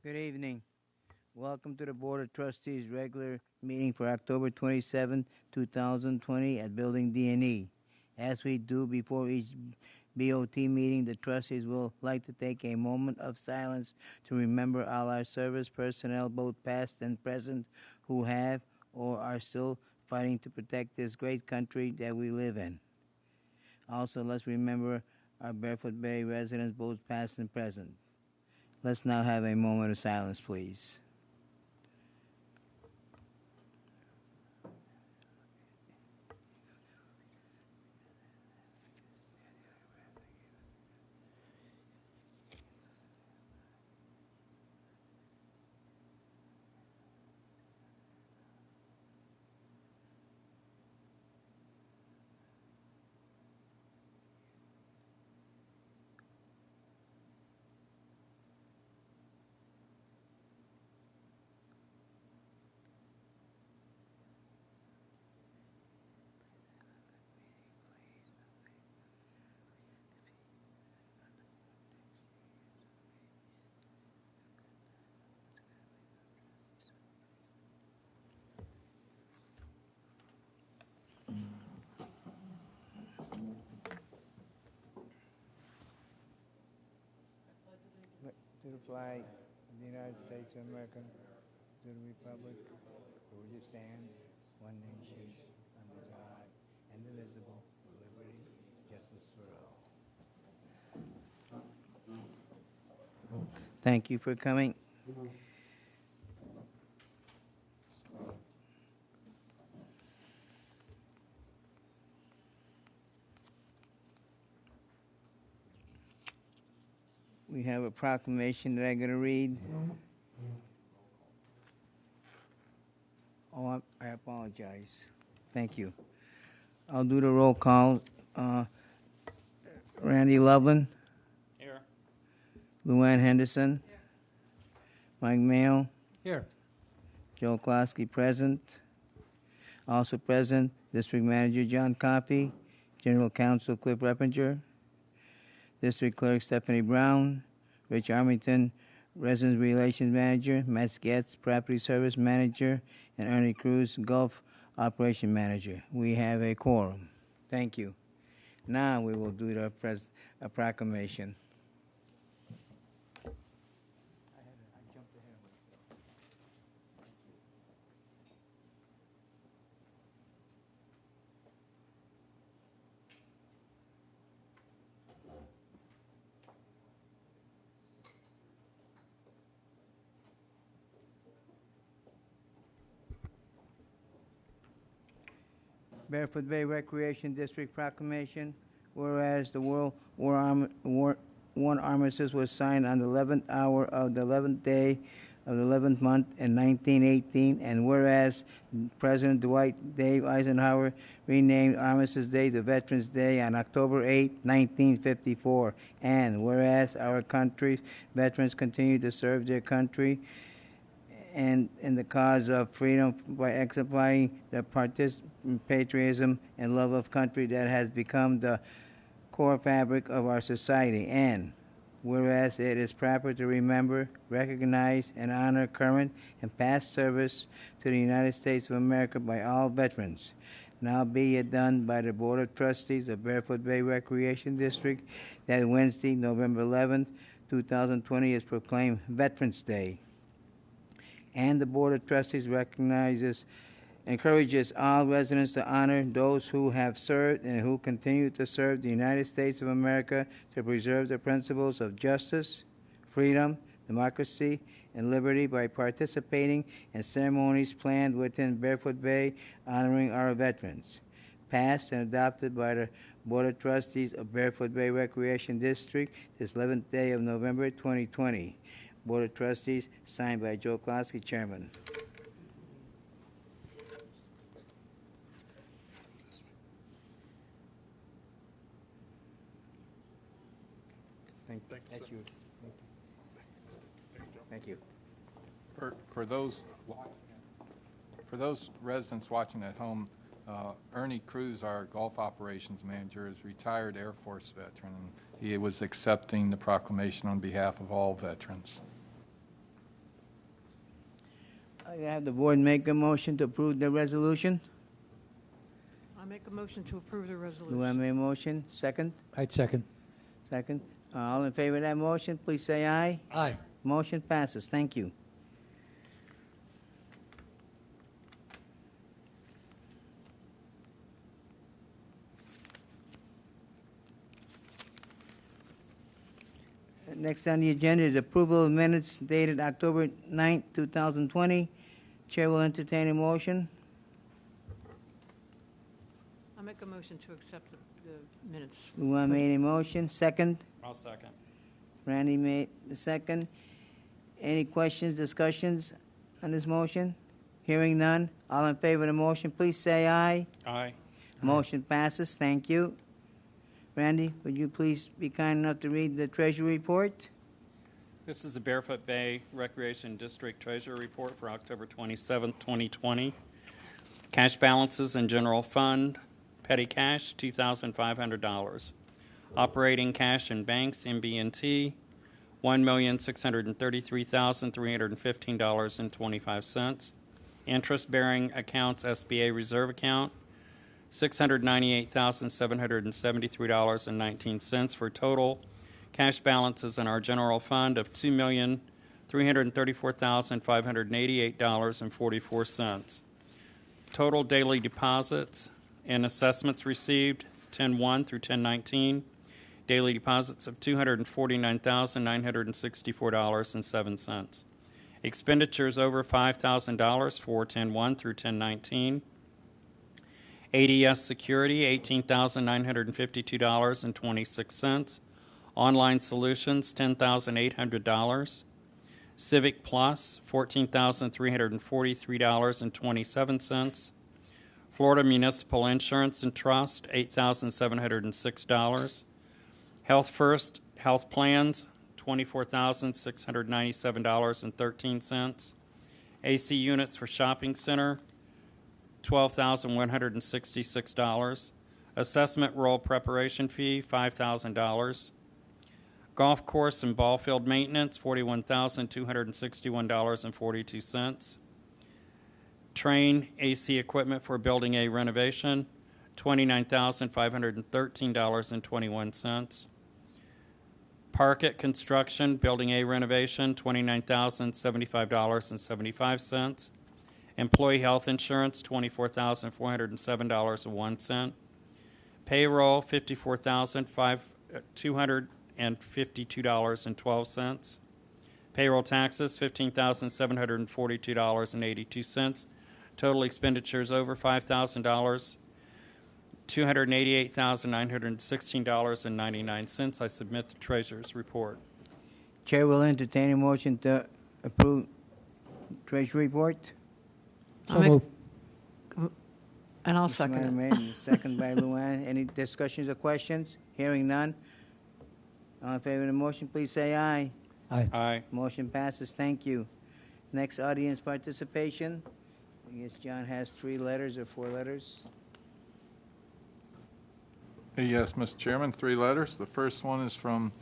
Good evening. Welcome to the Board of Trustees regular meeting for October 27, 2020 at Building D&E. As we do before each BOT meeting, the trustees will like to take a moment of silence to remember all our service personnel, both past and present, who have or are still fighting to protect this great country that we live in. Also, let's remember our Barefoot Bay residents, both past and present. Let's now have a moment of silence, please. To the flag of the United States of America, to the republic for which it stands, one nation, under God, indivisible, with liberty, justice for all. Thank you for coming. We have a proclamation that I'm going to read. Oh, I apologize. Thank you. I'll do the roll call. Randy Loveland. Here. Luann Henderson. Here. Mike Mayo. Here. Joe Klosky present. Also present, District Manager John Coffey, General Counsel Cliff Reppinger, District Clerk Stephanie Brown, Rich Armington, Residence Relations Manager, Matt Getz, Property Service Manager, and Ernie Cruz, Gulf Operation Manager. We have a quorum. Thank you. Now we will do the proclamation. Barefoot Bay Recreation District Proclamation, whereas the World War Armistice was signed on the 11th hour of the 11th day of the 11th month in 1918, and whereas President Dwight Dave Eisenhower renamed Armistice Day to Veterans Day on October 8, 1954, and whereas our country's veterans continue to serve their country and in the cause of freedom by exemplifying the patriotism and love of country that has become the core fabric of our society. And whereas it is proper to remember, recognize, and honor current and past service to the United States of America by all veterans. Now be it done by the Board of Trustees of Barefoot Bay Recreation District that Wednesday, November 11th, 2020 is proclaimed Veterans Day. And the Board of Trustees encourages all residents to honor those who have served and who continue to serve the United States of America to preserve the principles of justice, freedom, democracy, and liberty by participating in ceremonies planned within Barefoot Bay honoring our veterans. Passed and adopted by the Board of Trustees of Barefoot Bay Recreation District this 11th day of November 2020. Board of Trustees, signed by Joe Klosky, Chairman. That's you. Thank you. For those residents watching at home, Ernie Cruz, our Gulf Operations Manager, is a retired Air Force veteran, and he was accepting the proclamation on behalf of all veterans. I have the board make a motion to approve the resolution. I make a motion to approve the Do I resolution. make a motion? Second? I'd second. Second. All in favor of that motion, please say aye. Aye. Motion passes. Thank you. Next on the agenda is approval of minutes dated October 9th, 2020. Chair will entertain a motion. I make a motion to accept the minutes. Luan made a motion. Second. I'll second. Randy made the second. Any questions, discussions on this motion? Hearing none. All in favor of the motion, please say aye. Aye. Motion passes. Thank you. Randy, would you please be kind enough to read the Treasury Report? This is the Barefoot Bay Recreation District Treasury Report for October 27th, 2020. Cash balances in general fund, petty cash, $2,500. Operating cash in banks, MB&T, $1,633,315.25. Interest-bearing accounts, SBA reserve account, $698,773.19 for total cash balances in our general fund of $2,334,588.44. Total daily deposits and assessments received 10/1 through 10/19. Daily deposits of $249,964.07. Expenditures over $5,000 for 10/1 through 10/19. ADS Security, $18,952.26. Online Solutions, $10,800. Civic Plus, $14,343.27. Florida Municipal Insurance and Trust, $8,706. Health First Health Plans, $24,697.13. AC Units for Shopping Center, $12,166. Assessment roll preparation fee, $5,000. Golf course and ball field maintenance, $41,261.42. Train AC equipment for Building A renovation, $29,513.21. Parkett construction, Building A renovation, $29,075.75. Employee health insurance, $24,407.01. Payroll, $54,252.12. Payroll taxes, $15,742.82. Total expenditures over $5,000, $288,916.99. I submit the treasurer's report. Chair will entertain a motion to approve Treasury Report. So I'll make- moved. And I'll Mr. second it. Manager, second by Luan. Any discussions or questions? Hearing none. All in favor of the motion, please say aye. Aye. Aye. Motion passes. Thank you. Next, audience participation. I guess John has 3 letters or 4 letters. Yes, Mr. Chairman, 3 letters. The first one is from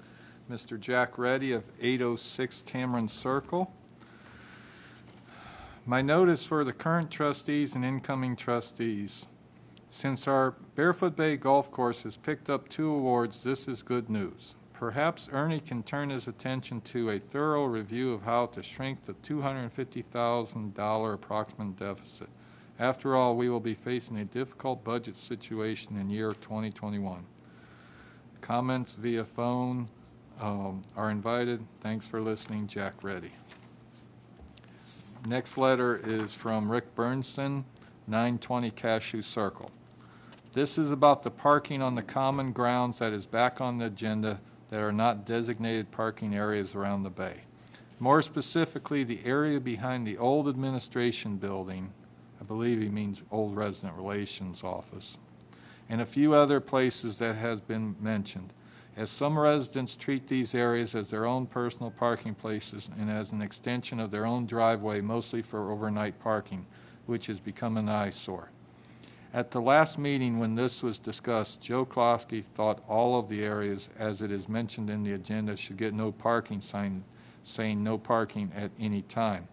Mr. Jack Reddy of 806 Tamarind Circle. My note is for the current trustees and incoming trustees. Since our Barefoot Bay Golf Course has picked up 2 awards, this is good news. Perhaps Ernie can turn his attention to a thorough review of how to shrink the $250,000 approximate deficit. After all, we will be facing a difficult budget situation in year 2021. Comments via phone are invited. Thanks for listening, Jack Reddy. Next letter is from Rick Bernstein, 920 Cashew Circle. This is about the parking on the common grounds that is back on the agenda that are not designated parking areas around the bay. More specifically, the area behind the old administration building, I believe he means old resident relations office, and a few other places that has been mentioned, as some residents treat these areas as their own personal parking places and as an extension of their own driveway, mostly for overnight parking, which has become an eyesore. At the last meeting when this was discussed, Joe Klosky thought all of the areas, as it is mentioned in the agenda, should get no parking sign saying no parking at any time.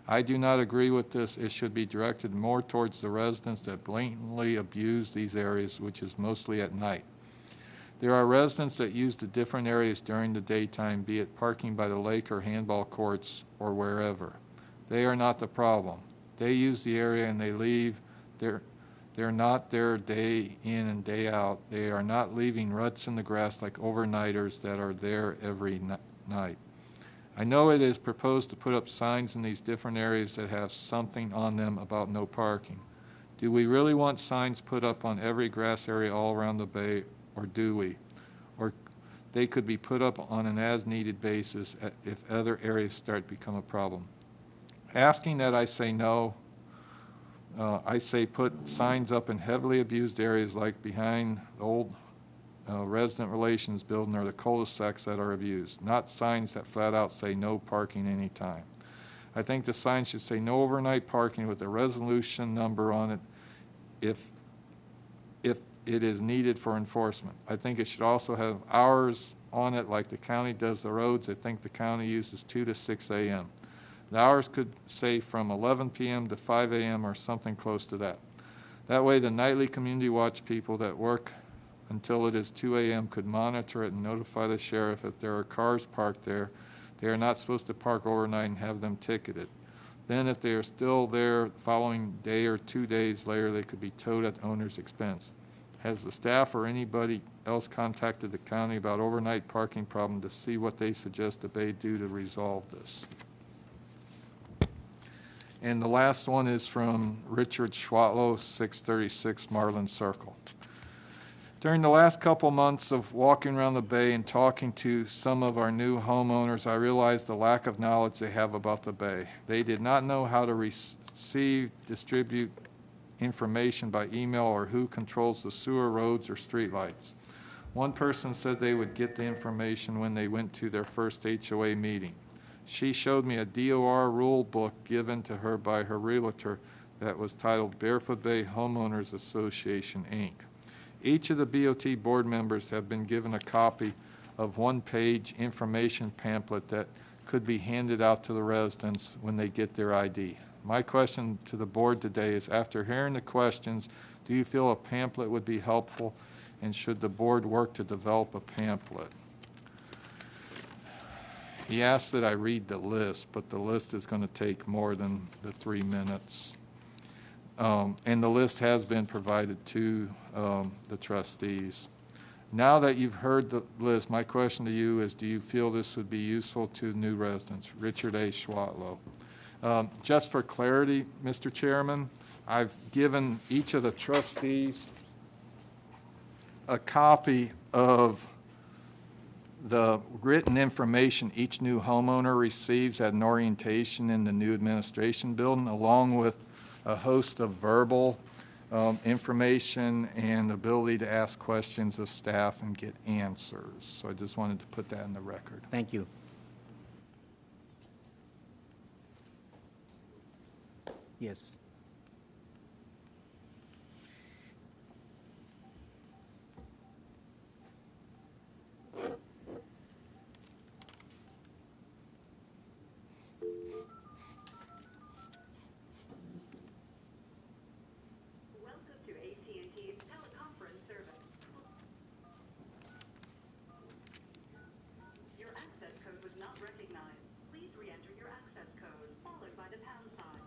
I do not agree with this. It should be directed more towards the residents that blatantly abuse these areas, which is mostly at night. There are residents that use the different areas during the daytime, be it parking by the lake or handball courts or wherever. They are not the problem. They use the area and they leave. They're not there day in and day out. They are not leaving ruts in the grass like overnighters that are there every night. I know it is proposed to put up signs in these different areas that have something on them about no parking. Do we really want signs put up on every grass area all around the bay, or do we? Or they could be put up on an as-needed basis if other areas start to become a problem. Asking that, I say no. I say put signs up in heavily abused areas like behind the old resident relations building or the cul-de-sacs that are abused, not signs that flat out say no parking anytime. I think the sign should say no overnight parking with a resolution number on it if it is needed for enforcement. I think it should also have hours on it like the county does the roads. I think the county uses 2 to 6 a.m. The hours could say from 11 p.m. to 5 a.m. or something close to that. That way the nightly community watch people that work until it is 2 a.m. could monitor it and notify the sheriff if there are cars parked there. They are not supposed to park overnight and have them ticketed. Then if they are still there the following day or 2 days later, they could be towed at the owner's expense. Has the staff or anybody else contacted the county about overnight parking problem to see what they suggest the Bay do to resolve this? And the last one is from Richard Schwatlow, 636 Marlin Circle. During the last couple months of walking around the bay and talking to some of our new homeowners, I realized the lack of knowledge they have about the bay. They did not know how to receive, distribute information by email or who controls the sewer, roads, or streetlights. One person said they would get the information when they went to their first HOA meeting. She showed me a DOR rule book given to her by her realtor that was titled Barefoot Bay Homeowners Association, Inc. Each of the BOT board members have been given a copy of one-page information pamphlet that could be handed out to the residents when they get their ID. My question to the board today is, after hearing the questions, do you feel a pamphlet would be helpful, and should the board work to develop a pamphlet? He asked that I read the list, but the list is going to take more than the 3 minutes. And the list has been provided to the trustees. Now that you've heard the list, my question to you is, do you feel this would be useful to new residents? Richard A. Schwatlow. Just for clarity, Mr. Chairman, I've given each of the trustees a copy of the written information each new homeowner receives at an orientation in the new administration building, along with a host of verbal information and ability to ask questions of staff and get answers. So I just wanted to put that in the record. Thank you. Yes. Welcome to AT&T's teleconference service. Your access code was not recognized. Please re-enter your access code, followed by the pound sign.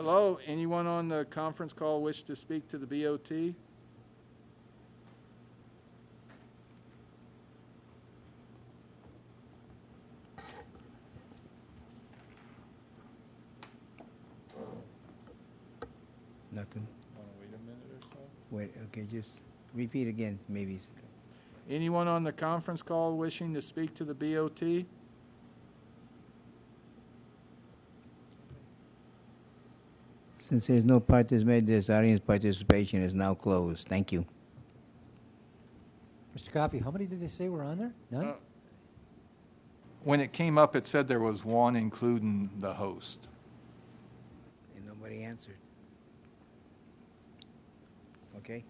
Hello, anyone on the conference call wish to speak to the BOT? Nothing. Want to wait a minute or so? Wait, okay, just repeat again, maybe. Anyone on the conference call wishing to speak to the BOT? Since there's no participation, this audience participation is now closed. Thank you. Mr. Coffey, how many did they say were on there? None? When it came up, it said there was one, including the host. And nobody answered. Okay.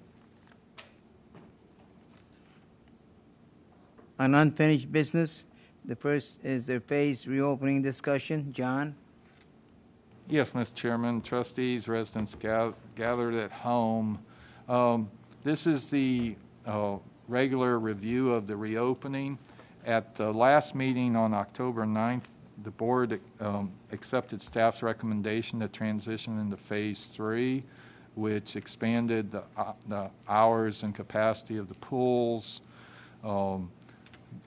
On unfinished business, the first is the phase reopening discussion. John? Yes, Mr. Chairman, trustees, residents gathered at home. This is the regular review of the reopening. At the last meeting on October 9th, the board accepted staff's recommendation to transition into Phase 3, which expanded the hours and capacity of the pools,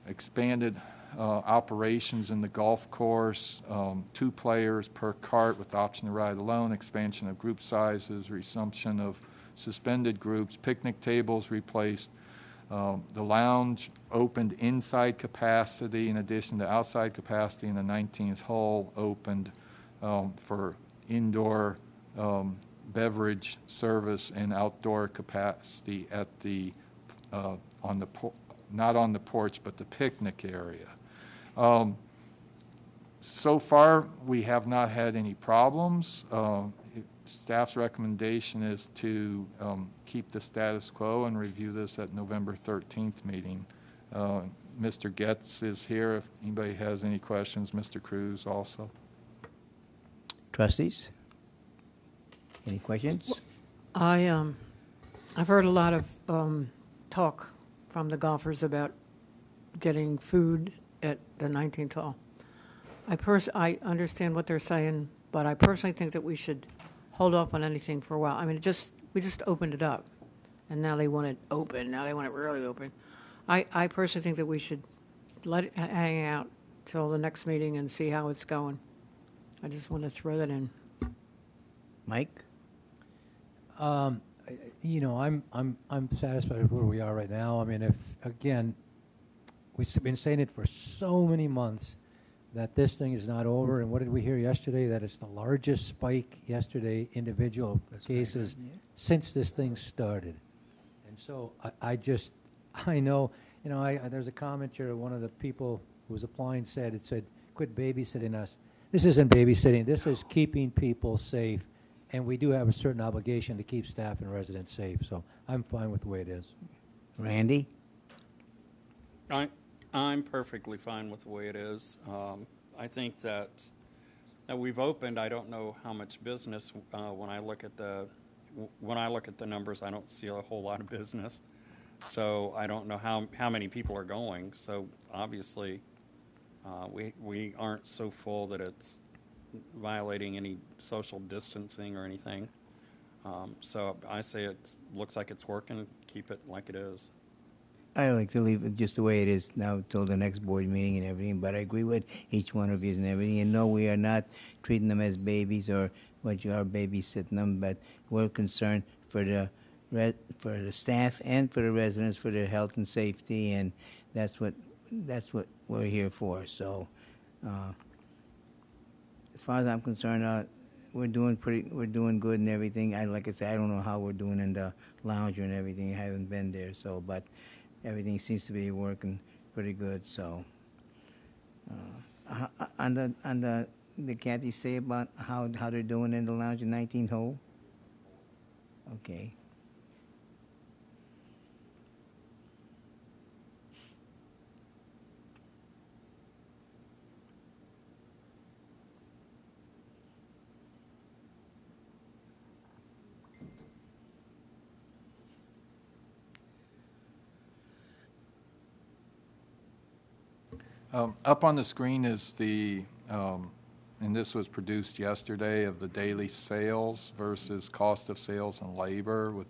expanded operations in the golf course, 2 players per cart with the option to ride alone, expansion of group sizes, resumption of suspended groups, picnic tables replaced, the lounge opened inside capacity in addition to outside capacity, and the 19th hole opened for indoor beverage service and outdoor capacity at the not on the porch, but the picnic area. So far, we have not had any problems. Staff's recommendation is to keep the status quo and review this at November 13th meeting. Mr. Getz is here if anybody has any questions. Mr. Cruz also. Trustees? Any questions? I've heard a lot of talk from the golfers about getting food at the 19th hole. I understand what they're saying, but I personally think that we should hold off on anything for a while. I mean, we just opened it up, and now they want it open. Now they want it really open. I personally think that we should let it hang out till the next meeting and see how it's going. I just want to throw that in. Mike? You know, I'm satisfied with where we are right now. I mean, if again, we've been saying it for so many months that this thing is not over. And what did we hear yesterday? That it's the largest spike yesterday, individual cases, since this thing started. And so I know, you know, there's a comment here. One of the people who was applying said, quit babysitting us. This isn't babysitting. This is keeping people safe. And we do have a certain obligation to keep staff and residents safe. So I'm fine with the way it is. Randy? I'm perfectly fine with the way it is. I think that we've opened. I don't know how much business. When I look at the numbers, I don't see a whole lot of business. So I don't know how many people are going. So obviously, we aren't so full that it's violating any social distancing or anything. So I say it looks like it's working. Keep it like it is. I like to leave it just the way it is now till the next board meeting and everything, but I agree with each one of you and everything. And no, we are not treating them as babies or what you are babysitting them, but we're concerned for the staff and for the residents, for their health and safety, and that's what we're here for. So, as far as I'm concerned, we're doing good and everything. Like I said, I don't know how we're doing in the lounge and everything. I haven't been there, so but. Everything seems to be working pretty good. So, did Kathy say about how they're doing in the lounge in 19 hole? Okay. Up on the screen is the and this was produced yesterday, of the daily sales versus cost of sales and labor with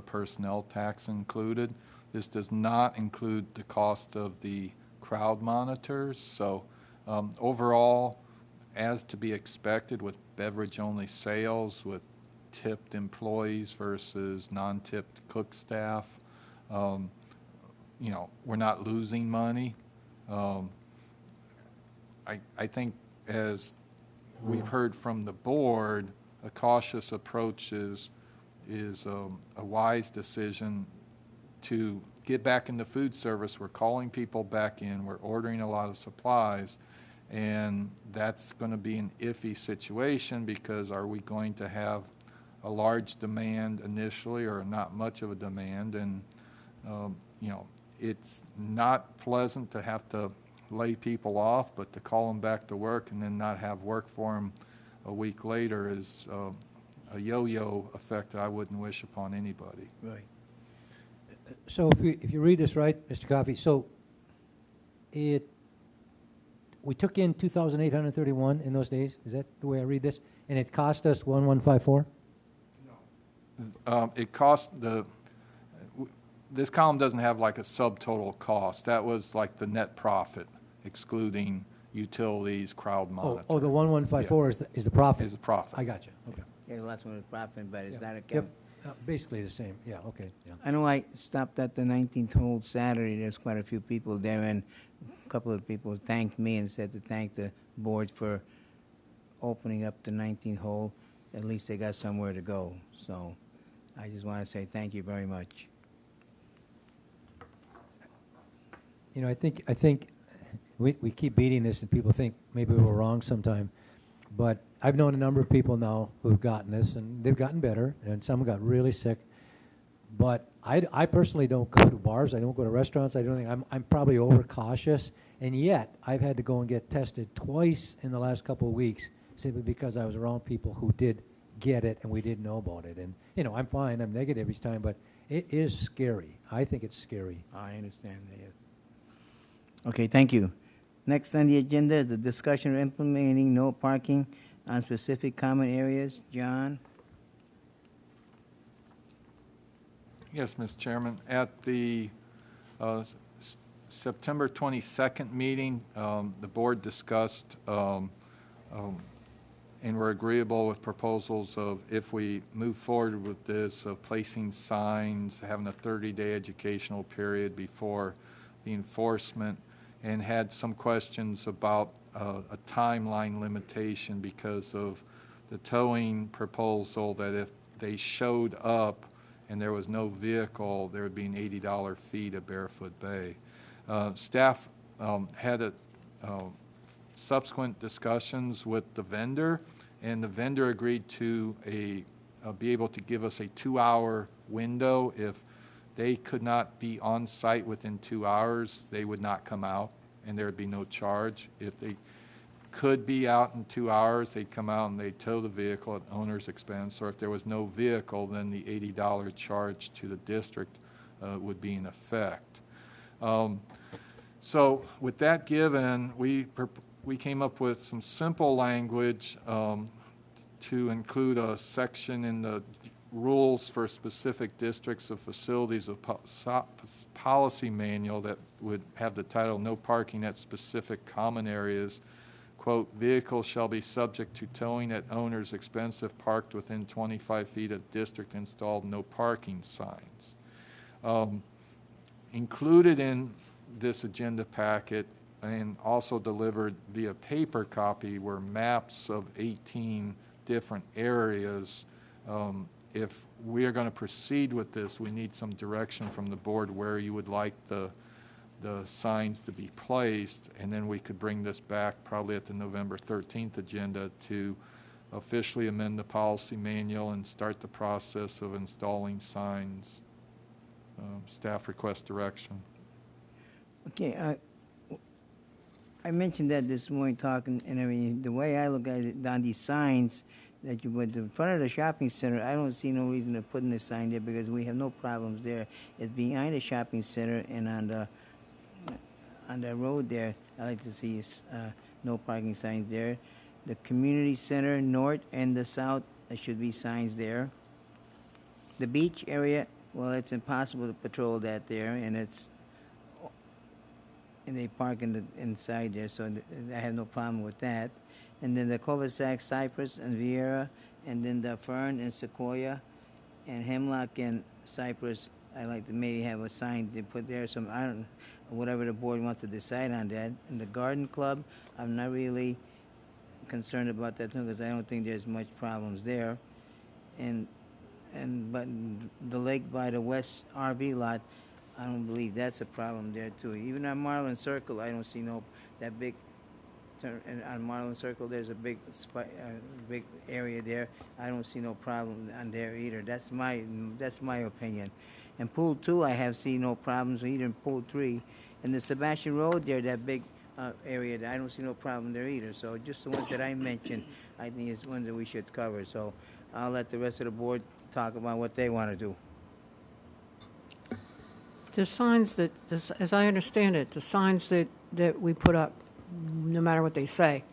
personnel tax included. This does not include the cost of the crowd monitors. So overall, as to be expected with beverage-only sales with tipped employees versus non-tipped cook staff, we're not losing money. I think, as we've heard from the board, a cautious approach is a wise decision to get back into food service. We're calling people back in. We're ordering a lot of supplies. And that's going to be an iffy situation, because are we going to have a large demand initially or not much of a demand? And, it's not pleasant to have to lay people off, but to call them back to work and then not have work for them a week later is a yo-yo effect that I wouldn't wish upon anybody. Right. So if you read this right, Mr. Coffey, so we took in 2,831 in those days. Is that the way I read this? And it cost us 1,154? It cost this column doesn't have like a subtotal cost. That was like the net profit, excluding utilities, crowd monitor. Oh, the 1,154 is the profit? Is the profit. I got you. Okay. Yeah, the last one was profit, but it's not a Yep. Basically the same. Yeah, okay. Yeah. I know I stopped at the 19th hole Saturday. There's quite a few people there, and a couple of people thanked me and said to thank the board for opening up the 19th hole. At least they got somewhere to go. So I just want to say thank you very much. I think we keep beating this, and people think maybe we're wrong sometime. But I've known a number of people now who've gotten this, and they've gotten better, and some got really sick. But I personally don't go to bars. I don't go to restaurants. I don't think I'm probably overcautious, and yet I've had to go and get tested twice in the last couple of weeks simply because I was around people who did get it and we didn't know about it. And I'm fine. I'm negative each time, but it is scary. I think it's scary. I understand that, yes. Okay, thank you. Next on the agenda is the discussion of implementing no parking on specific common areas. John? Yes, Mr. Chairman. At the September 22nd meeting, the board discussed and were agreeable with proposals of, if we move forward with this, of placing signs, having a 30-day educational period before the enforcement, and had some questions about a timeline limitation because of the towing proposal, that if they showed up and there was no vehicle, there would be an $80 fee to Barefoot Bay. Staff had subsequent discussions with the vendor, and the vendor agreed to be able to give us a 2-hour window. If they could not be on site within 2 hours, they would not come out, and there would be no charge. If they could be out in 2 hours, they'd come out and they'd tow the vehicle at owner's expense, or if there was no vehicle, then the $80 charge to the district would be in effect. So with that given, we came up with some simple language to include a section in the rules for specific districts of facilities of policy manual that would have the title, "No Parking at Specific Common Areas." Quote, "Vehicles shall be subject to towing at owner's expense if parked within 25 feet of district-installed no parking signs." Included in this agenda packet and also delivered via paper copy were maps of 18 different areas. If we are going to proceed with this, we need some direction from the board where you would like the signs to be placed, and then we could bring this back probably at the November 13th agenda to officially amend the policy manual and start the process of installing signs. Staff request direction. Okay, I mentioned that this morning talking, and I mean, the way I look at it, on these signs that you put in front of the shopping center, I don't see no reason to put in the sign there because we have no problems there. It's behind the shopping center and on the road there. I like to see no parking signs there. The community center, north and the south, there should be signs there. The beach area, well, it's impossible to patrol that there, and they park inside there, so I have no problem with that. And then the cul-de-sac, Cypress and Vieira, and then the Fern and Sequoia, and Hemlock and Cypress, I like to maybe have a sign to put there, whatever the board wants to decide on that. And the Garden Club, I'm not really concerned about that too, because I don't think there's much problems there. But the lake by the west RV lot, I don't believe that's a problem there too. Even on Marlin Circle, I don't see that big. And on Marlin Circle, there's a big area there. I don't see no problem on there either. That's my opinion. And Pool 2, I have seen no problems either in Pool 3. And the Sebastian Road there, that big area, I don't see no problem there either. So just the ones that I mentioned, I think is ones that we should cover. So I'll let the rest of the board talk about what they want to do. The signs as I understand it, the signs that we put up, no matter what they say,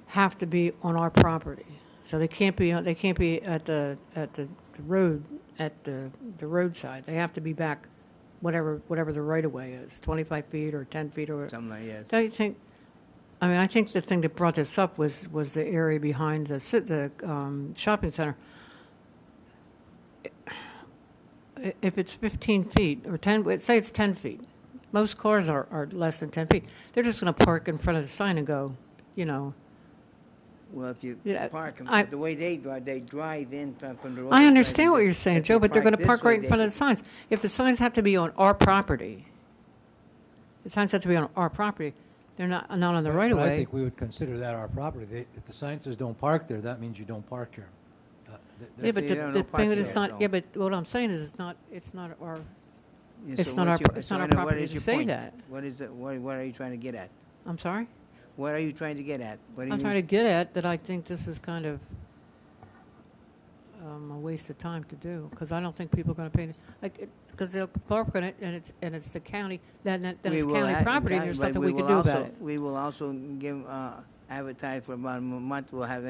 have to be on our property. So they can't be at the roadside. They have to be back, whatever the right of way is, 25 feet or 10 feet or. Something like that. Don't you think? I mean, I think the thing that brought this up was the area behind the shopping center. If it's 15 feet or 10, say it's 10 feet. Most cars are less than 10 feet. They're just going to park in front of the sign and go, Well, if you Yeah, park 'em, I- the way they drive in from the road. I understand what you're saying, If Joe, they but they're going to this park way, right in front of the signs. If the signs have to be on our property, the signs have to be on our property, they're not on the right of But I way. think we would consider that our property. If the sign says don't park there, that means you don't park here. Yeah, but So you don't the know thing parking is there, not, so. yeah, but what I'm saying is it's not our, Yeah, it's so not our what's your- pro- it's so not our Anna, what property is to your say point? that. What are you trying to get at? I'm sorry? What are you trying to get at? What do you I'm mean? trying to get at that I think this is kind of a waste of time to do, because I don't think people are going to pay, because they'll park on it, and it's the county, then it's We will county property, and but there's nothing we will can do about also- it. We will also give, advertise for about a month, we'll have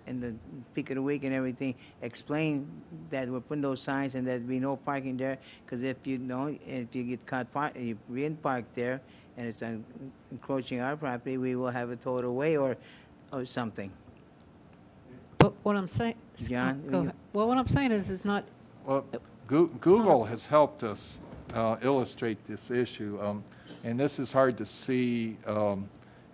in the peak of the week and everything, explain that we're putting those signs and there'd be no parking there, because if you get caught you being parked there, and it's encroaching our property, we will have it towed away or something. But what I'm saying, John, go you- ahead. Well, what I'm saying is, it's not, Well, Google has helped us illustrate this issue, and this is hard to see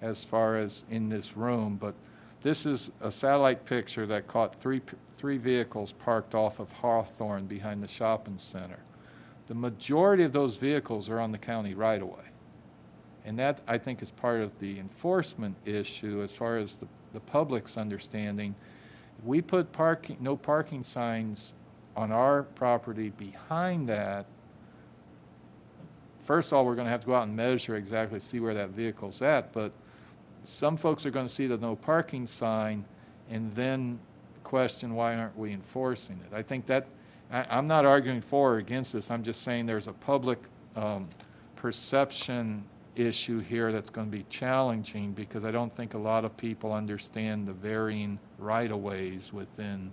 as far as in this room, but this is a satellite picture that caught three vehicles parked off of Hawthorne behind the shopping center. The majority of those vehicles are on the county right-of-way. And that, I think, is part of the enforcement issue as far as the public's understanding. We put no parking signs on our property behind that. First of all, we're going to have to go out and measure exactly, see where that vehicle's at, but some folks are going to see the no parking sign and then question, why aren't we enforcing it? I think that, I'm not arguing for or against this, I'm just saying there's a public perception issue here that's going to be challenging, because I don't think a lot of people understand the varying right-of-ways within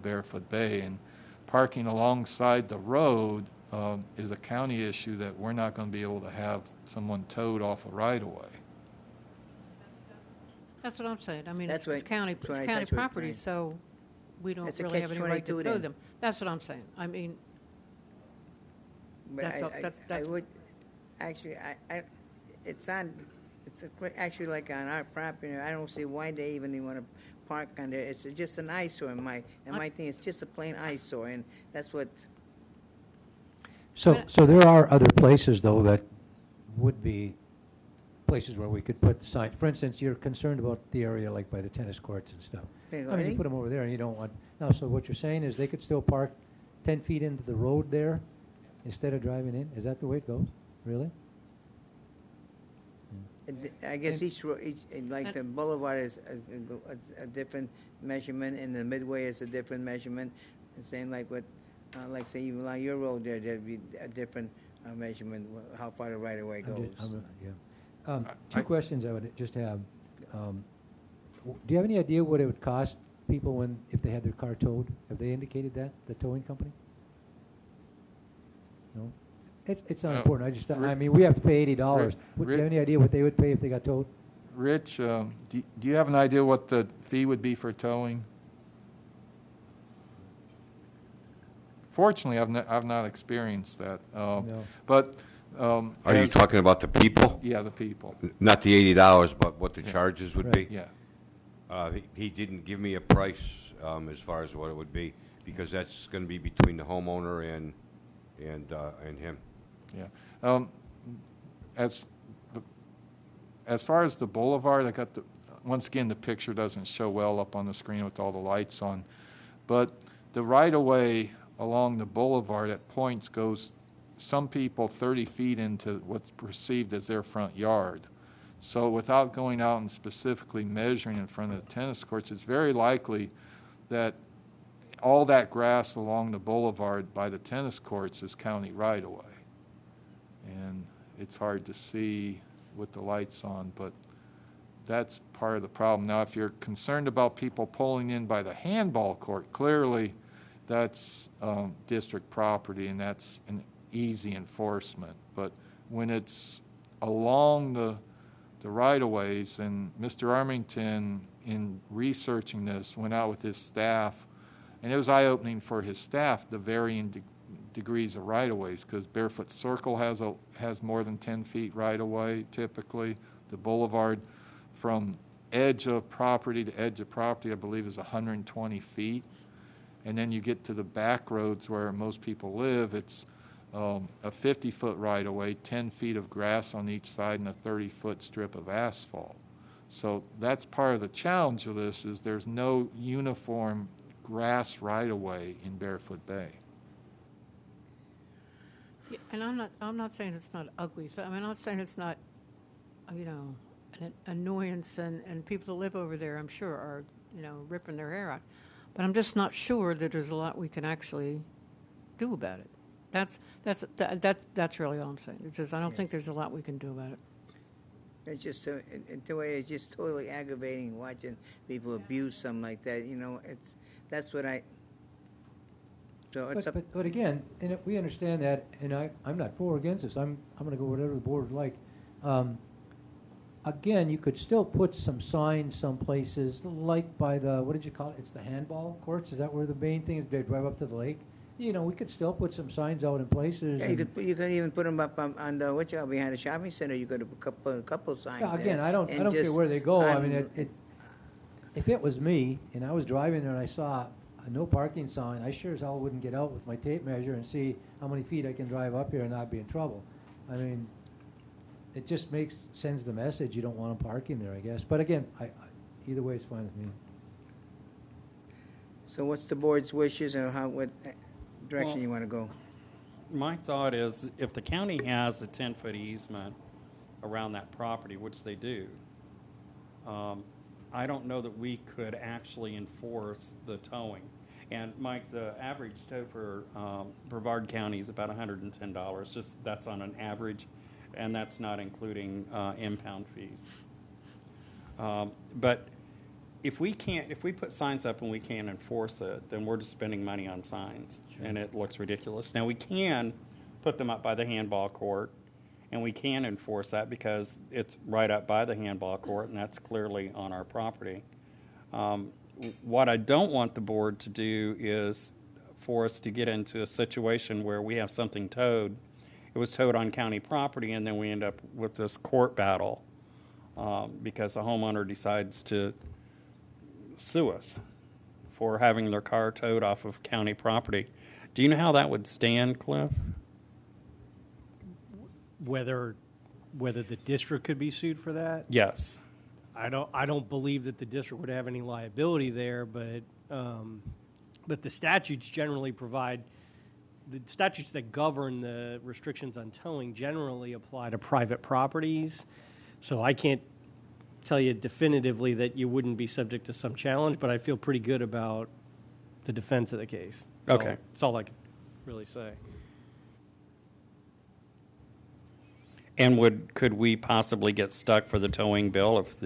Barefoot Bay. And parking alongside the road is a county issue that we're not going to be able to have someone towed off a right-of-way. that's what I'm saying. I mean, That's it's what- county that's what I property, thought you were saying. so we don't It's a really have any right to catch-22 tow then. them. That's what I'm saying. I mean, But That's all- I that's- would, actually, actually like on our property, I don't see why they even want to park on there. It's just an eyesore in my thing, it's just a plain eyesore, and that's what, So there are other places, though, that would be places where we could put the sign. For instance, you're concerned about the area like by the tennis courts and stuff. I mean, you put them over there and you don't want, no, so what you're saying is they could still park 10 feet into the road there instead of driving in? Is that the way it goes? Really? I guess like the boulevard is a different measurement, and the midway is a different measurement, and same like what, like say even on your road there, there'd be a different measurement, how far the right of way goes. Yeah. Two questions I would just have. Do you have any idea what it would cost people if they had their car towed? Have they indicated that, the towing company? No? It's not No. important. I mean, we have to pay $80. Do you have any idea what they would pay if they got towed? Rich, do you have an idea what the fee would be for towing? Fortunately, I've not experienced that. No. But Are you as- talking about the people? Yeah, the people. Not the $80, but what the charges would be? Yeah. He didn't give me a price as far as what it would be, because that's going to be between the homeowner and him. Yeah. As far as the boulevard, I got once again, the picture doesn't show well up on the screen with all the lights on, but the right-of-way along the boulevard at points goes, some people 30 feet into what's perceived as their front yard. So without going out and specifically measuring in front of the tennis courts, it's very likely that all that grass along the boulevard by the tennis courts is county right-of-way. And it's hard to see with the lights on, but that's part of the problem. Now, if you're concerned about people pulling in by the handball court, clearly that's district property, and that's an easy enforcement. But when it's along the right-of-ways, and Mr. Armington, in researching this, went out with his staff, and it was eye-opening for his staff, the varying degrees of right-of-ways, because Barefoot Circle has more than 10 feet right-of-way typically. The boulevard from edge of property to edge of property, I believe, is 120 feet. And then you get to the back roads where most people live, it's a 50-foot right-of-way, 10 feet of grass on each side, and a 30-foot strip of asphalt. So that's part of the challenge of this, is there's no uniform grass right-of-way in Barefoot Bay. Yeah, and I'm not saying it's not ugly. So, I mean, I'm not saying it's not, an annoyance, and people that live over there, I'm sure, are, ripping their hair out. But I'm just not sure that there's a lot we can actually do about it. That's really all I'm saying. It's just I don't think there's a lot we can do about it. It's just, the way it's just totally aggravating watching people abuse something like that, that's what so it's up. But again, and we understand that, and I'm not for or against this. I'm going to go whatever the board would like. Again, you could still put some signs some places, like by the, what did you call it? It's the handball courts? Is that where the main thing is? They drive up to the lake? We could still put some signs out in places. Yeah, you could even put them up on the, behind the shopping center. You could put a couple signs Yeah, there. again, I don't care where they go. I mean, if it was me and I was driving there and I saw a no parking sign, I sure as hell wouldn't get out with my tape measure and see how many feet I can drive up here and not be in trouble. I mean, it just sends the message you don't want them parking there, I guess. But again, either way is fine with me. So what's the board's wishes, and what direction Well, you want to go? My thought is, if the county has a 10-foot easement around that property, which they do, I don't know that we could actually enforce the towing. And Mike, the average tow for Brevard County is about $110. Just that's on an average, and that's not including impound fees. But if we put signs up and we can't enforce it, then we're just spending money on signs, and it looks ridiculous. Now, we can put them up by the handball court, and we can enforce that because it's right up by the handball court, and that's clearly on our property. What I don't want the board to do is for us to get into a situation where we have something towed. It was towed on county property, and then we end up with this court battle because the homeowner decides to sue us for having their car towed off of county property. Do you know how that would stand, Cliff? Whether the district could be sued for that? Yes. I don't believe that the district would have any liability there, but the statutes generally provide the statutes that govern the restrictions on towing generally apply to private properties. So I can't tell you definitively that you wouldn't be subject to some challenge, but I feel pretty good about the defense of the case. Okay. That's all I can really say. And could we possibly get stuck for the towing bill if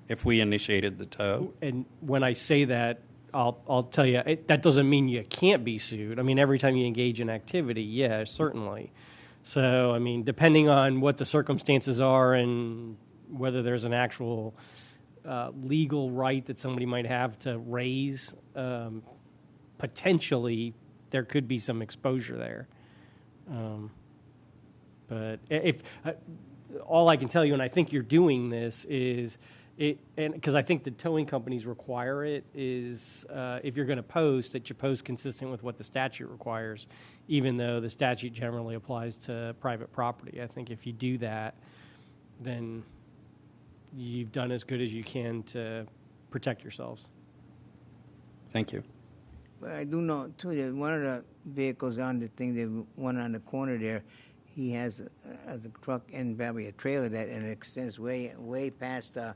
if we initiated the tow. And when I say that, I'll tell you, that doesn't mean you can't be sued. I mean, every time you engage in activity, yeah, certainly. So, I mean, depending on what the circumstances are and whether there's an actual legal right that somebody might have to raise, potentially there could be some exposure there. But if all I can tell you, and I think you're doing this, is and because I think the towing companies require it, is if you're going to post, that you post consistent with what the statute requires, even though the statute generally applies to private property. I think if you do that, then you've done as good as you can to protect yourselves. Thank you. But I do know, too, that one of the vehicles on the thing, the one on the corner there, he has a truck and probably a trailer that and it extends way past the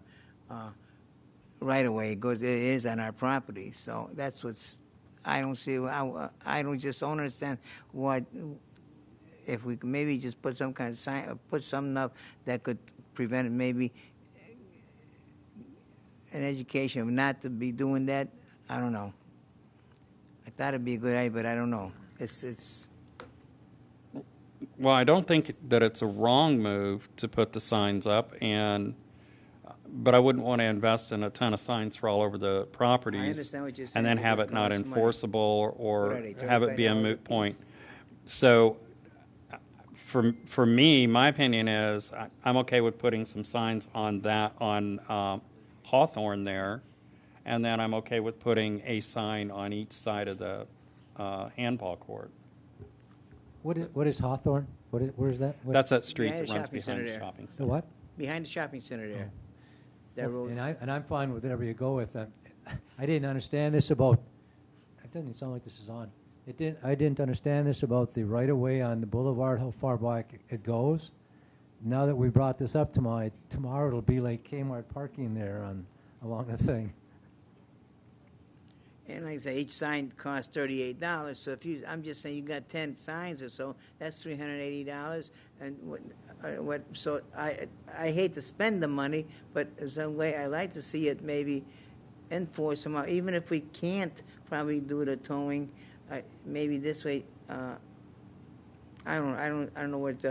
right of way. It is on our property. So that's what's, I don't see, I don't understand what, if we could maybe just put some kind of sign, or put something up that could prevent it, maybe an education of not to be doing that. I don't know. I thought it'd be a good idea, but I don't know. It's. Well, I don't think that it's a wrong move to put the signs up, but I wouldn't want to invest in a ton of signs for all over the properties. I understand what you're saying. And then It have just it not costs money. enforceable What or are they, have it be a $35 moot a point. piece? So for me, my opinion is I'm okay with putting some signs on Hawthorne there, and then I'm okay with putting a sign on each side of the handball court. What is Hawthorne? Where is that? That's that street Behind that the runs shopping center behind the there. shopping The center. what? Behind the shopping center there. That road. And I'm fine with whatever you go with. I didn't understand this about. It doesn't sound like this is on. I didn't understand this about the right of way on the boulevard, how far back it goes. Now that we brought this up tomorrow it'll be like Kmart parking there along the thing. And like I say, each sign costs $38. So if I'm just saying you got 10 signs or so, that's $380. And what? So I hate to spend the money, but in some way I like to see it maybe enforce them out. Even if we can't probably do the towing, maybe this way. I don't know what.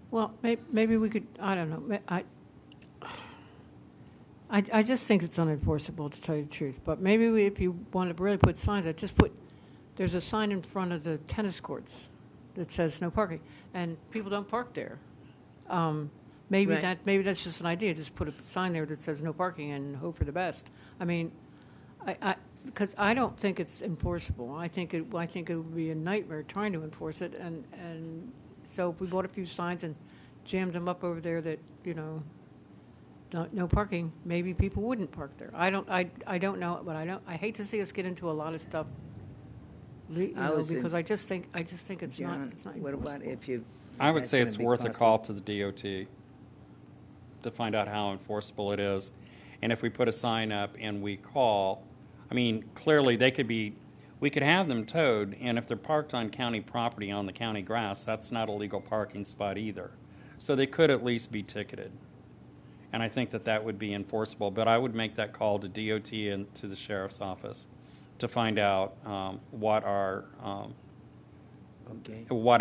Well, maybe we could, I don't know. I just think it's unenforceable, to tell you the truth. But maybe if you want to really put signs, there's a sign in front of the tennis courts that says no parking, and people don't park there. Maybe Right. maybe that's just an idea. Just put a sign there that says no parking and hope for the best. I mean, because I don't think it's enforceable. I think it would be a nightmare trying to enforce it, and so if we bought a few signs and jammed them up over there that no parking, maybe people wouldn't park there. I don't know, but I hate to see us get into a lot of stuff, because I just think it's John, not what about enforceable. if you? I would that's say gonna it's be worth a costly. call to the DOT to find out how enforceable it is. And if we put a sign up and we call, I mean, clearly we could have them towed, and if they're parked on county property on the county grass, that's not a legal parking spot either. So they could at least be ticketed. And I think that would be enforceable, but I would make that call to DOT and to the sheriff's office to find out what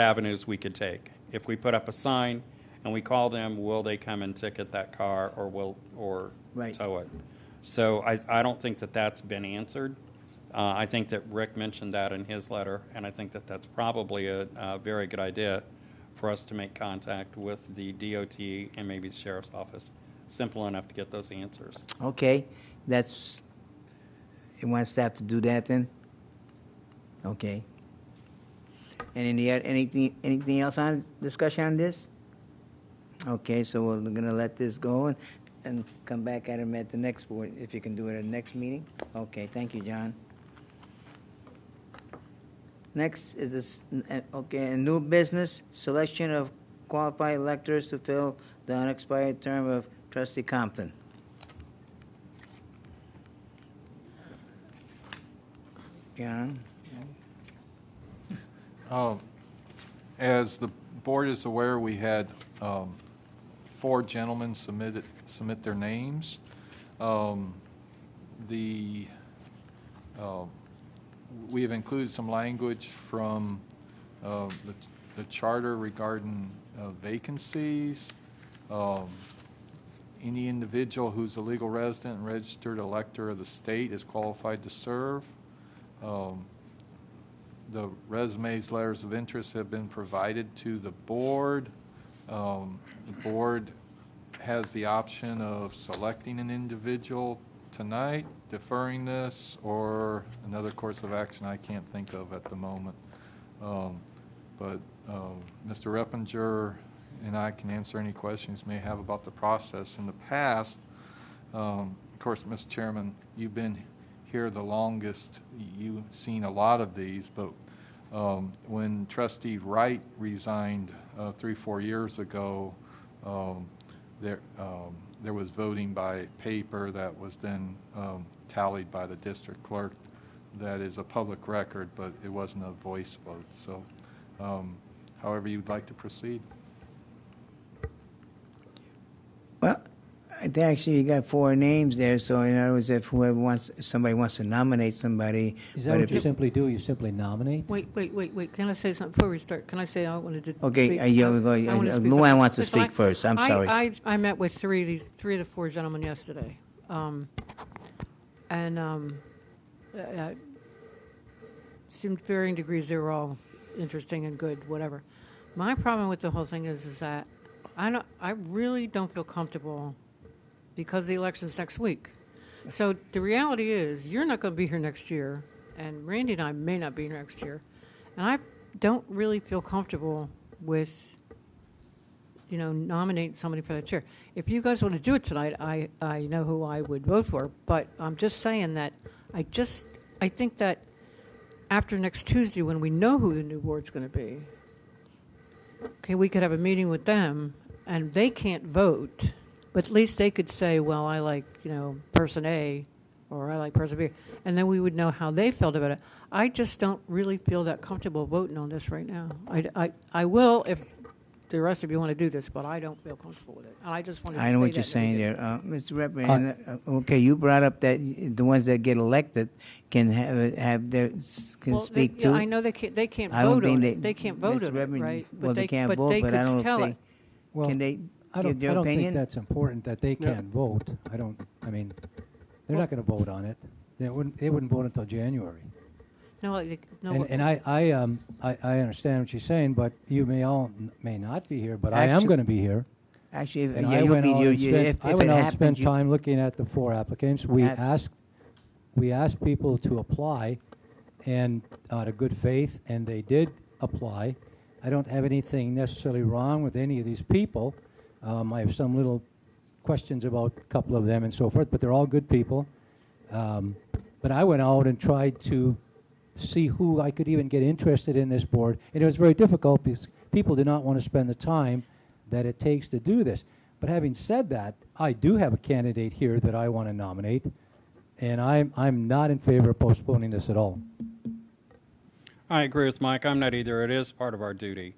avenues we could take. If we put up a sign and we call them, will they come and ticket that car or Right. tow it? So I don't think that's been answered. I think that Rick mentioned that in his letter, and I think that's probably a very good idea for us to make contact with the DOT and maybe the sheriff's office. Simple enough to get those answers. Okay, you want staff to do that then? Okay. And anything else on discussion on this? Okay, so we're gonna let this go and come back at him at the next board, if you can do it at the next meeting. Okay, thank you, John. Next is this, a new business, selection of qualified electors to fill the unexpired term of Trustee Compton. John? As the board is aware, we had 4 gentlemen submit their names. We have included some language from the charter regarding vacancies. Any individual who's a legal resident and registered elector of the state is qualified to serve. The resumes, letters of interest have been provided to the board. The board has the option of selecting an individual tonight, deferring this, or another course of action I can't think of at the moment. But Mr. Reppinger and I can answer any questions you may have about the process. In the past, of course, Mr. Chairman, you've been here the longest. You've seen a lot of these, but when Trustee Wright resigned 3-4 years ago, there was voting by paper that was then tallied by the district clerk. That is a public record, but it wasn't a voice vote. So however you'd like to proceed. Well, actually, you got 4 names there, so in other words, if somebody wants to nominate somebody. Is that but what if you simply do? You simply nominate? Wait. Can I say something before we start? Can I say I wanted to Okay, speak? Luann wants to speak first. I'm sorry. I met with three of the 4 gentlemen yesterday. Seemed varying degrees they were all interesting and good, whatever. My problem with the whole thing is that I really don't feel comfortable because the election's next week. So the reality is you're not going to be here next year, and Randy and I may not be here next year, and I don't really feel comfortable with, nominating somebody for the chair. If you guys want to do it tonight, I know who I would vote for, but I'm just saying that I think that after next Tuesday, when we know who the new board's going to be, okay, we could have a meeting with them, and they can't vote, but at least they could say, well, I like, person A, or I like person B, and then we would know how they felt about it. I just don't really feel that comfortable voting on this right now. I will if the rest of you want to do this, but I don't feel comfortable with it. And I just wanted to say that. I know what you're saying there, Mr. Representative. Okay, you brought up that the ones that get elected can speak too. Yeah, I know they can't I don't vote think on it. They can't vote Mr. on it, Reverend, right? well, they can't vote, but I don't know if Well, can they I give don't their think opinion? that's important that they can't vote. They're not going to vote on it. They wouldn't vote until January. No, And I understand what you're saying, but you may not be here, but I am Actu- going to be here. Actually, And yeah, I you'll went be. out and spent, If I it went out and happens, spent time looking at the 4 applicants. We Ab- asked people to apply, and out of good faith, and they did apply. I don't have anything necessarily wrong with any of these people. I have some little questions about a couple of them and so forth, but they're all good people. But I went out and tried to see who I could even get interested in this board, and it was very difficult because people do not want to spend the time that it takes to do this. But having said that, I do have a candidate here that I want to nominate, and I'm not in favor of postponing this at all. I agree with Mike. I'm not either. It is part of our duty.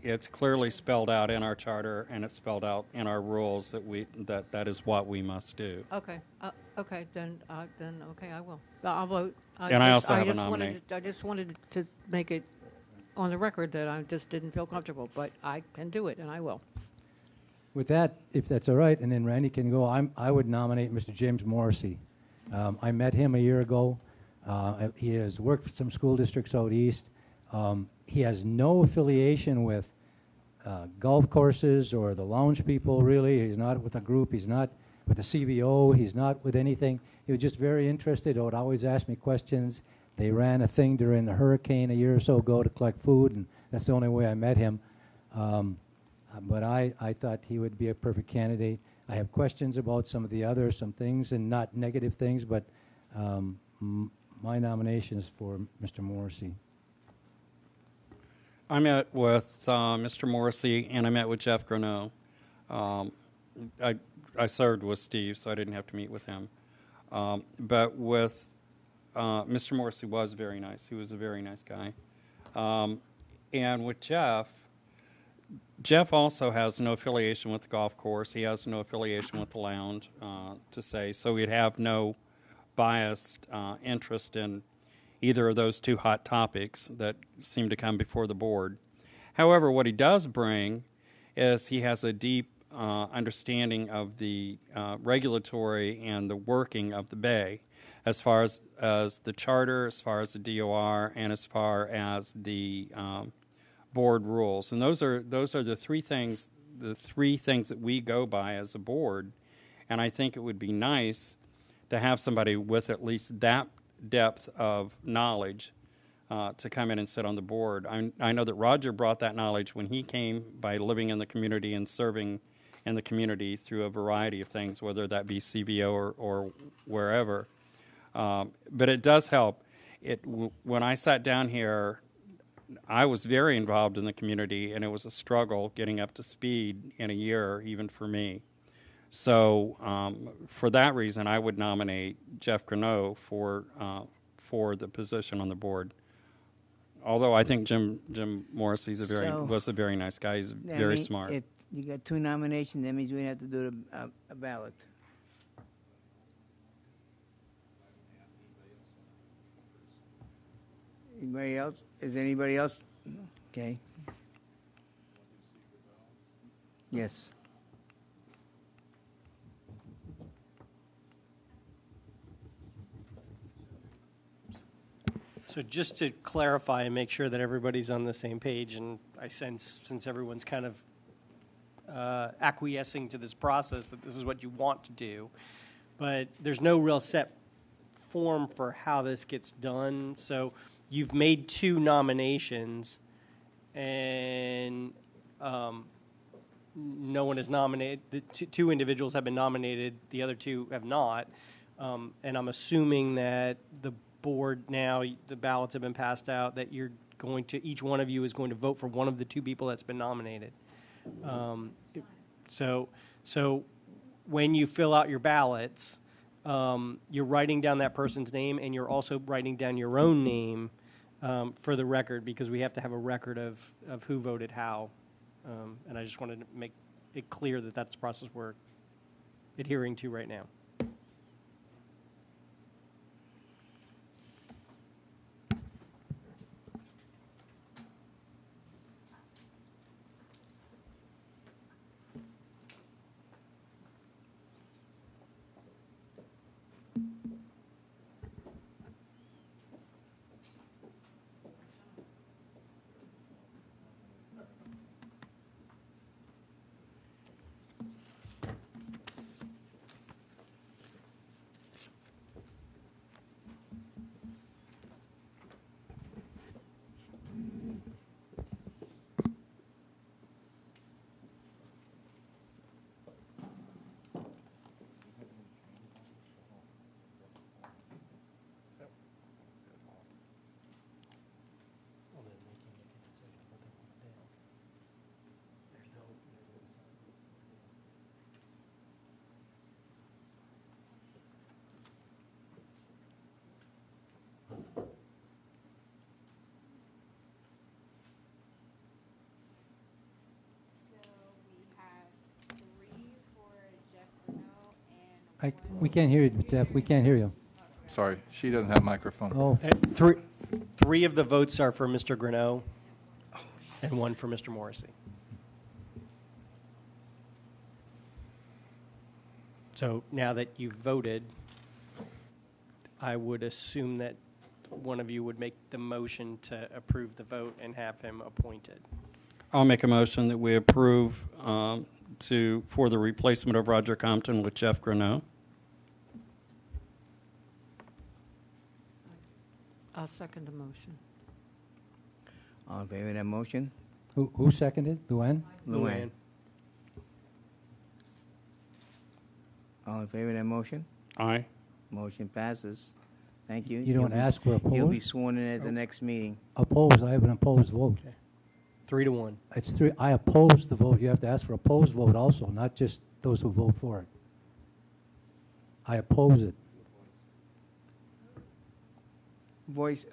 It's clearly spelled out in our charter, and it's spelled out in our rules that is what we must do. Okay. Then okay, I will. I'll vote. And I also have a nominee. I just wanted to make it on the record that I just didn't feel comfortable, but I can do it, and I will. With that, if that's all right, and then Randy can go, I would nominate Mr. James Morrissey. I met him a year ago. He has worked for some school districts out east. He has no affiliation with golf courses or the lounge people, really. He's not with a group. He's not with the CVO. He's not with anything. He was just very interested. He would always ask me questions. They ran a thing during the hurricane a year or so ago to collect food, and that's the only way I met him. But I thought he would be a perfect candidate. I have questions about some things, and not negative things, but my nomination is for Mr. Morrissey. I met with Mr. Morrissey, and I met with Jeff Greneau. I served with Steve, so I didn't have to meet with him. But with Mr. Morrissey was very nice. He was a very nice guy. And with Jeff, Jeff also has no affiliation with the golf course. He has no affiliation with the lounge, to say, so we'd have no biased interest in either of those two hot topics that seem to come before the board. However, what he does bring is he has a deep understanding of the regulatory and the working of the Bay, as far as the charter, as far as the DOR, and as far as the board rules. And those are the three things that we go by as a board. And I think it would be nice to have somebody with at least that depth of knowledge to come in and sit on the board. I know that Roger brought that knowledge when he came by living in the community and serving in the community through a variety of things, whether that be CVO or wherever. But it does help. When I sat down here, I was very involved in the community, and it was a struggle getting up to speed in a year, even for me. So for that reason, I would nominate Jeff Greneau for the position on the board. Although I think Jim Morrissey was a very nice guy. He's very smart. If you got two nominations, that means we have to do a ballot. Anybody else? Is anybody else? Okay. Yes. So just to clarify and make sure that everybody's on the same page, and I sense, since everyone's kind of acquiescing to this process, that this is what you want to do, but there's no real set form for how this gets done. So you've made two nominations, and no one is nominated. The two individuals have been nominated. The other two have not. And I'm assuming that the board now, the ballots have been passed out, that you're going to, each one of you is going to vote for one of the two people that's been nominated. So when you fill out your ballots, you're writing down that person's name, and you're also writing down your own name for the record, because we have to have a record of who voted how. And I just wanted to make it clear that that's the process we're adhering to right now. We can't hear you, Jeff. We can't hear you. Sorry, she doesn't have a microphone. Oh, Three of the votes are for Mr. Greneau, and one for Mr. Morrissey. So now that you've voted, I would assume that one of you would make the motion to approve the vote and have him appointed. I'll make a motion that we approve for the replacement of Roger Compton with Jeff Greneau. I'll second the motion. All in favor of that motion? who seconded? Luann? Luann. All in favor of that motion? Aye. Motion passes. Thank you. You don't ask for You'll be opposed? sworn in at the next meeting. Opposed, I have an opposed vote. 3-1. It's three, I oppose the vote. You have to ask for opposed vote also, not just those who vote for it. I oppose it. Voice,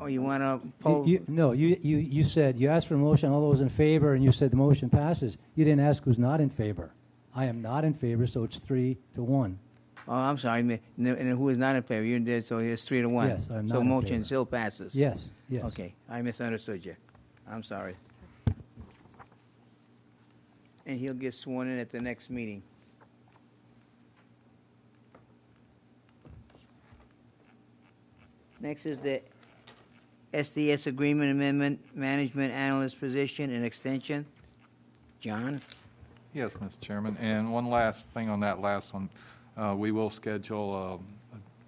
Oh, you want to poll? No, you said, you asked for a motion, all those in favor, and you said the motion passes. You didn't ask who's not in favor. I am not in favor, so it's 3-1. Oh, I'm sorry. And who is not in favor? You did, so it's 3-1. Yes, I'm not So in motion favor. still passes. Yes. Okay, I misunderstood you. I'm sorry. And he'll get sworn in at the next meeting. Next is the SDS Agreement Amendment, Management Analyst Position and Extension. John? Yes, Mr. Chairman. And one last thing on that last one. We will schedule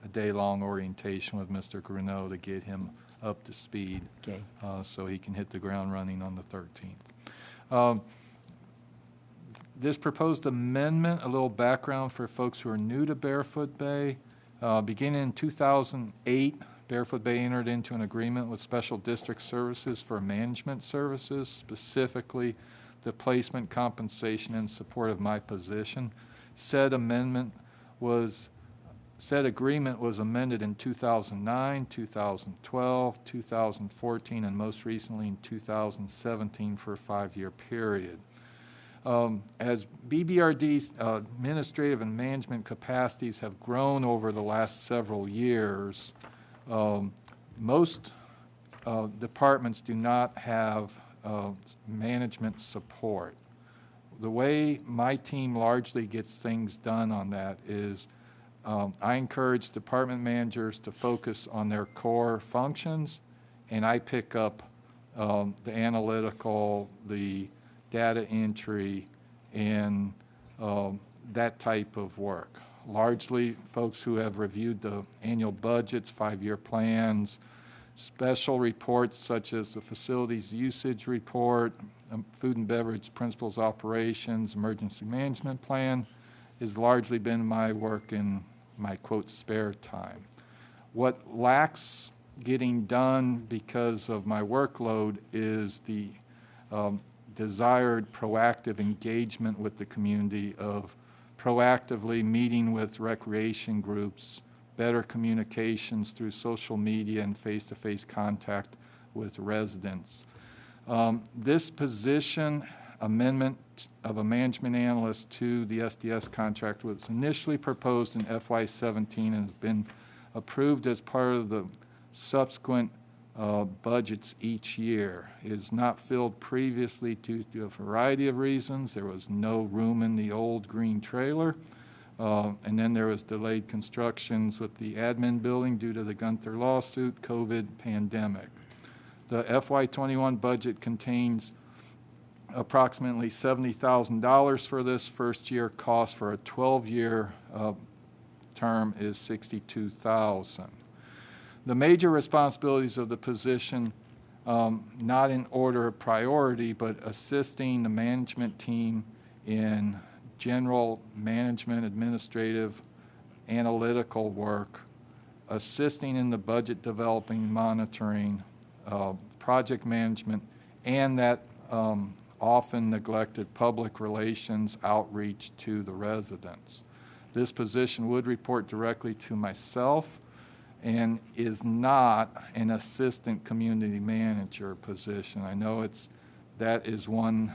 a day-long orientation with Mr. Gruneau to get him up to speed. Okay. So he can hit the ground running on the 13th. This proposed amendment, a little background for folks who are new to Barefoot Bay. Beginning in 2008, Barefoot Bay entered into an agreement with Special District Services for management services, specifically the placement, compensation, and support of my position. Said agreement was amended in 2009, 2012, 2014, and most recently in 2017 for a 5-year period. As BBRD's administrative and management capacities have grown over the last several years, most departments do not have management support. The way my team largely gets things done on that is I encourage department managers to focus on their core functions, and I pick up the analytical, the data entry, and that type of work. Largely folks who have reviewed the annual budgets, 5-year plans, special reports such as the facilities usage report, food and beverage principles operations, emergency management plan, has largely been my work in my, quote, spare time. What lacks getting done because of my workload is the desired proactive engagement with the community of proactively meeting with recreation groups, better communications through social media and face-to-face contact with residents. This position amendment of a management analyst to the SDS contract was initially proposed in FY17 and has been approved as part of the subsequent budgets each year. It is not filled previously due to a variety of reasons. There was no room in the old green trailer. And then there was delayed constructions with the admin building due to the Gunther lawsuit, COVID, pandemic. The FY21 budget contains approximately $70,000 for this first year. Cost for a 12-year term is $62,000. The major responsibilities of the position, not in order of priority, but assisting the management team in general management, administrative, analytical work, assisting in the budget developing, monitoring, project management, and that often neglected public relations outreach to the residents. This position would report directly to myself and is not an assistant community manager position. I know that is one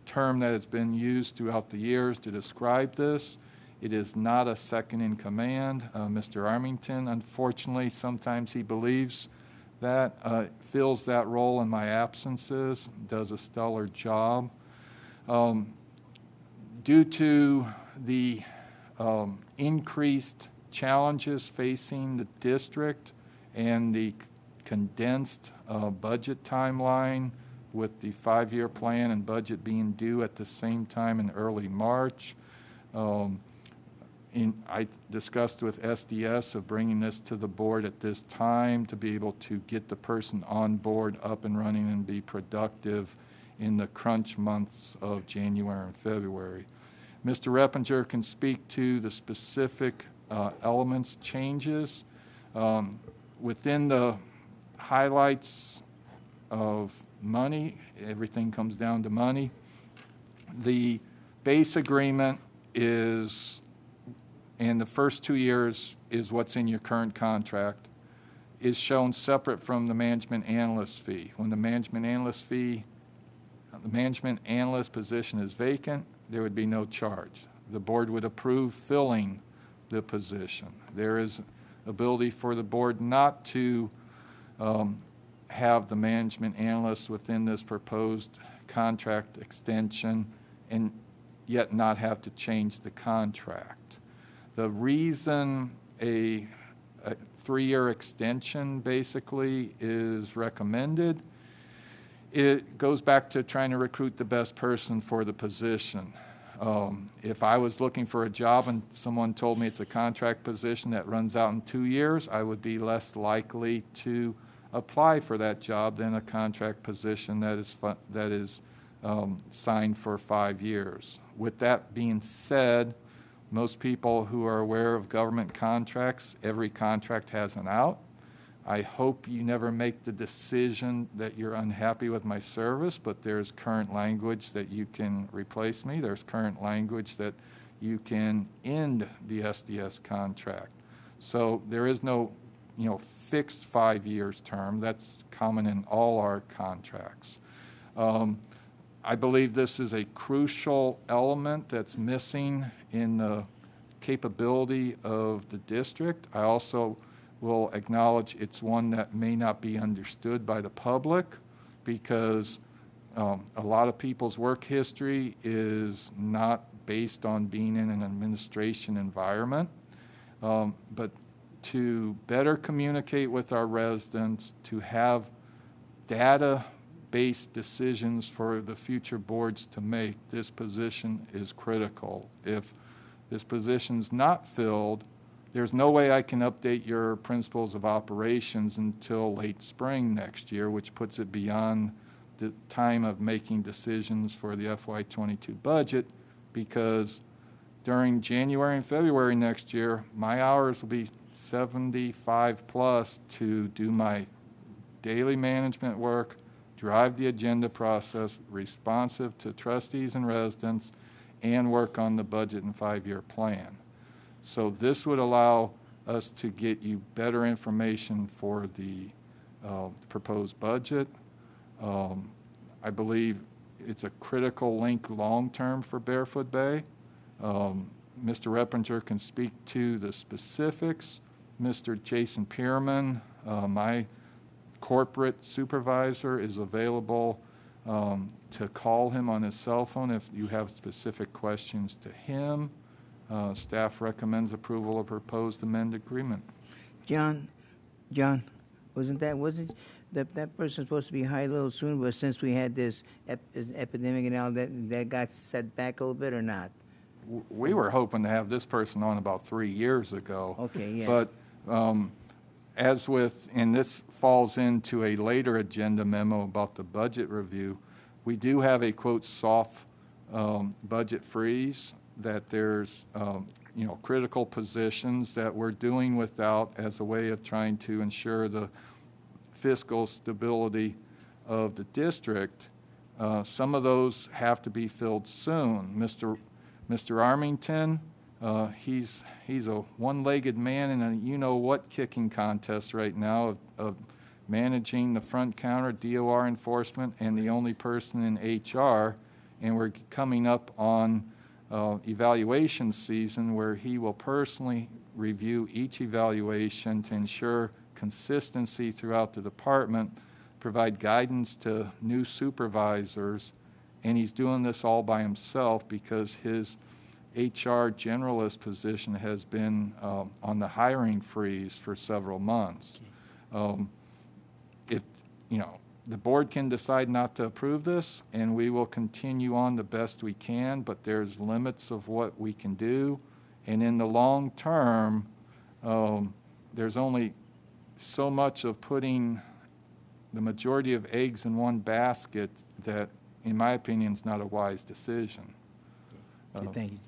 term that has been used throughout the years to describe this. It is not a second in command. Mr. Armington, unfortunately, sometimes he believes that, fills that role in my absences, does a stellar job. Due to the increased challenges facing the district and the condensed budget timeline with the 5-year plan and budget being due at the same time in early March. I discussed with SDS of bringing this to the board at this time to be able to get the person on board, up and running, and be productive in the crunch months of January and February. Mr. Reppinger can speak to the specific elements changes. Within the highlights of money, everything comes down to money. The base agreement is, and the first 2 years is what's in your current contract. is shown separate from the management analyst fee. When the management analyst position is vacant, there would be no charge. The board would approve filling the position. There is ability for the board not to have the management analyst within this proposed contract extension and yet not have to change the contract. The reason a 3-year extension basically is recommended, it goes back to trying to recruit the best person for the position. If I was looking for a job and someone told me it's a contract position that runs out in 2 years, I would be less likely to apply for that job than a contract position that is signed for 5 years. With that being said, most people who are aware of government contracts, every contract has an out. I hope you never make the decision that you're unhappy with my service, but there's current language that you can replace me. There's current language that you can end the SDS contract. So there is no, fixed 5 years term. That's common in all our contracts. I believe this is a crucial element that's missing in the capability of the district. I also will acknowledge it's one that may not be understood by the public because a lot of people's work history is not based on being in an administration environment. But to better communicate with our residents, to have data-based decisions for the future boards to make, this position is critical. If this position's not filled, there's no way I can update your principles of operations until late spring next year, which puts it beyond the time of making decisions for the FY22 budget, because during January and February next year, my hours will be 75 plus to do my daily management work, drive the agenda process, responsive to trustees and residents, and work on the budget and 5-year plan. So this would allow us to get you better information for the proposed budget. I believe it's a critical link long-term for Barefoot Bay. Mr. Reppinger can speak to the specifics. Mr. Jason Pierman, my corporate supervisor, is available to call him on his cell phone if you have specific questions to him. Staff recommends approval of proposed amended agreement. John, wasn't that person supposed to be hired a little soon? But since we had this epidemic and all that got set back a little bit or not? We were hoping to have this person on about 3 years ago. Okay, yeah. But as with, and this falls into a later agenda memo about the budget review, we do have a, quote, soft budget freeze, that there's, critical positions that we're doing without as a way of trying to ensure the fiscal stability of the district. Some of those have to be filled soon. Mr. Armington, he's a one-legged man in a you-know-what kicking contest right now of managing the front counter, DOR enforcement, and the only person in HR, and we're coming up on evaluation season where he will personally review each evaluation to ensure consistency throughout the department, provide guidance to new supervisors, and he's doing this all by himself because his HR generalist position has been on the hiring freeze for several months. The board can decide not to approve this, and we will continue on the best we can, but there's limits of what we can do. And in the long term, there's only so much of putting the majority of eggs in one basket that, in my opinion, is not a wise decision. Thank you.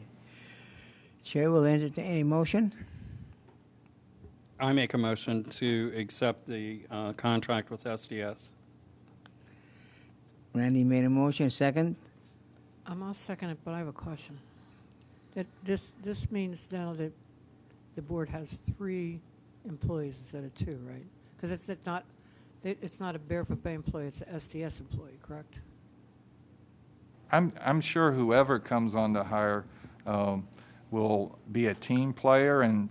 Chair will entertain any motion. I make a motion to accept the contract with SDS. Randy made a motion, second. I'll second it, but I have a question. This means now that the board has 3 employees instead of 2, right? Because it's not a Barefoot Bay employee, it's a SDS employee, correct? I'm sure whoever comes on to hire will be a team player and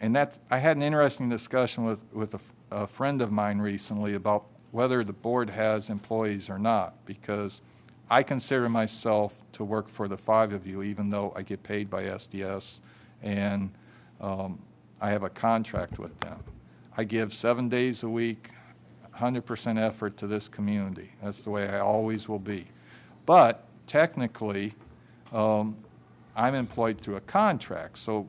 that's, I had an interesting discussion with a friend of mine recently about whether the board has employees or not, because I consider myself to work for the 5 of you, even though I get paid by SDS and I have a contract with them. I give 7 days a week, 100% effort to this community. That's the way I always will be. But technically, I'm employed through a contract. So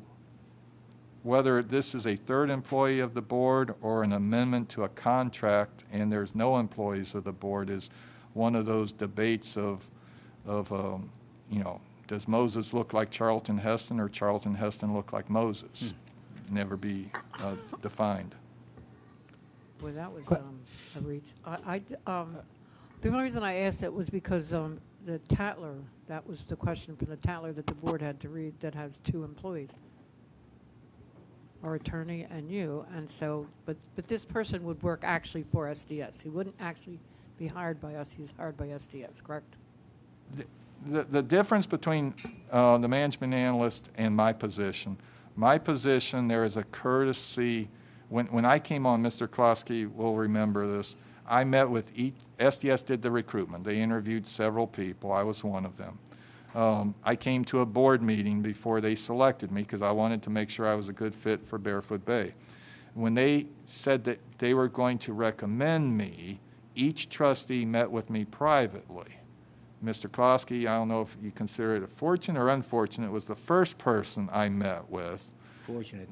whether this is a third employee of the board or an amendment to a contract and there's no employees of the board is one of those debates of does Moses look like Charlton Heston or Charlton Heston look like Moses? Never be defined. Well, that was a reach. The only reason I asked that was because the Tatler, that was the question from the Tatler that the board had to read that has 2 employees, our attorney and you, and so, but this person would work actually for SDS. He wouldn't actually be hired by us. He's hired by SDS, correct? The difference between the management analyst and my position, there is a courtesy. When I came on, Mr. Klosky will remember this, I met with each, SDS did the recruitment. They interviewed several people. I was one of them. I came to a board meeting before they selected me because I wanted to make sure I was a good fit for Barefoot Bay. When they said that they were going to recommend me, each trustee met with me privately. Mr. Klosky, I don't know if you consider it a fortune or unfortunate, was the first person I met with. Fortunate.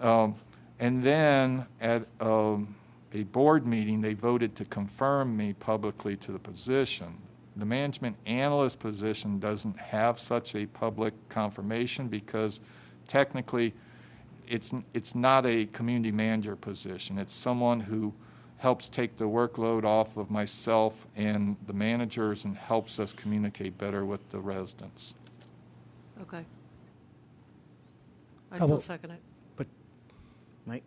And then at a board meeting, they voted to confirm me publicly to the position. The management analyst position doesn't have such a public confirmation because technically it's not a community manager position. It's someone who helps take the workload off of myself and the managers and helps us communicate better with the residents. Okay. I Couple- still second it. Mike?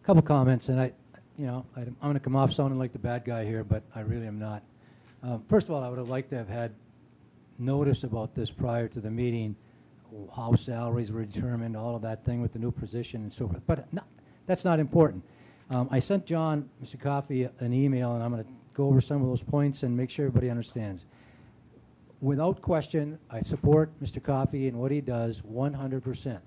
Couple comments, and I'm going to come off sounding like the bad guy here, but I really am not. First of all, I would have liked to have had notice about this prior to the meeting, how salaries were determined, all of that thing with the new position and so forth. But that's not important. I sent John, Mr. Coffey, an email, and I'm going to go over some of those points and make sure everybody understands. Without question, I support Mr. Coffey and what he does 100%.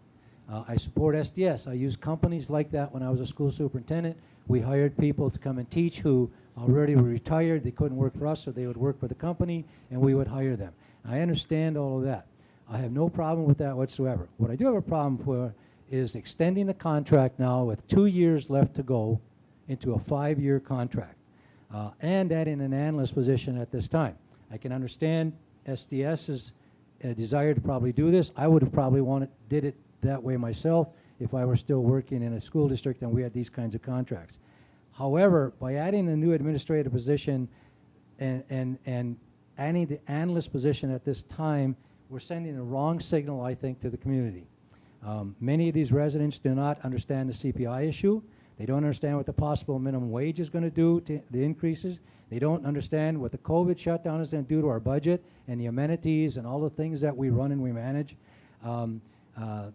I support SDS. I used companies like that when I was a school superintendent. We hired people to come and teach who already were retired. They couldn't work for us, so they would work for the company, and we would hire them. I understand all of that. I have no problem with that whatsoever. What I do have a problem for is extending the contract now with 2 years left to go into a 5-year contract, and adding an analyst position at this time. I can understand SDS's desire to probably do this. I would have probably did it that way myself if I were still working in a school district and we had these kinds of contracts. However, by adding a new administrative position and adding the analyst position at this time, we're sending the wrong signal, I think, to the community. Many of these residents do not understand the CPI issue. They don't understand what the possible minimum wage is going to do to the increases. They don't understand what the COVID shutdown is going to do to our budget and the amenities and all the things that we run and we manage.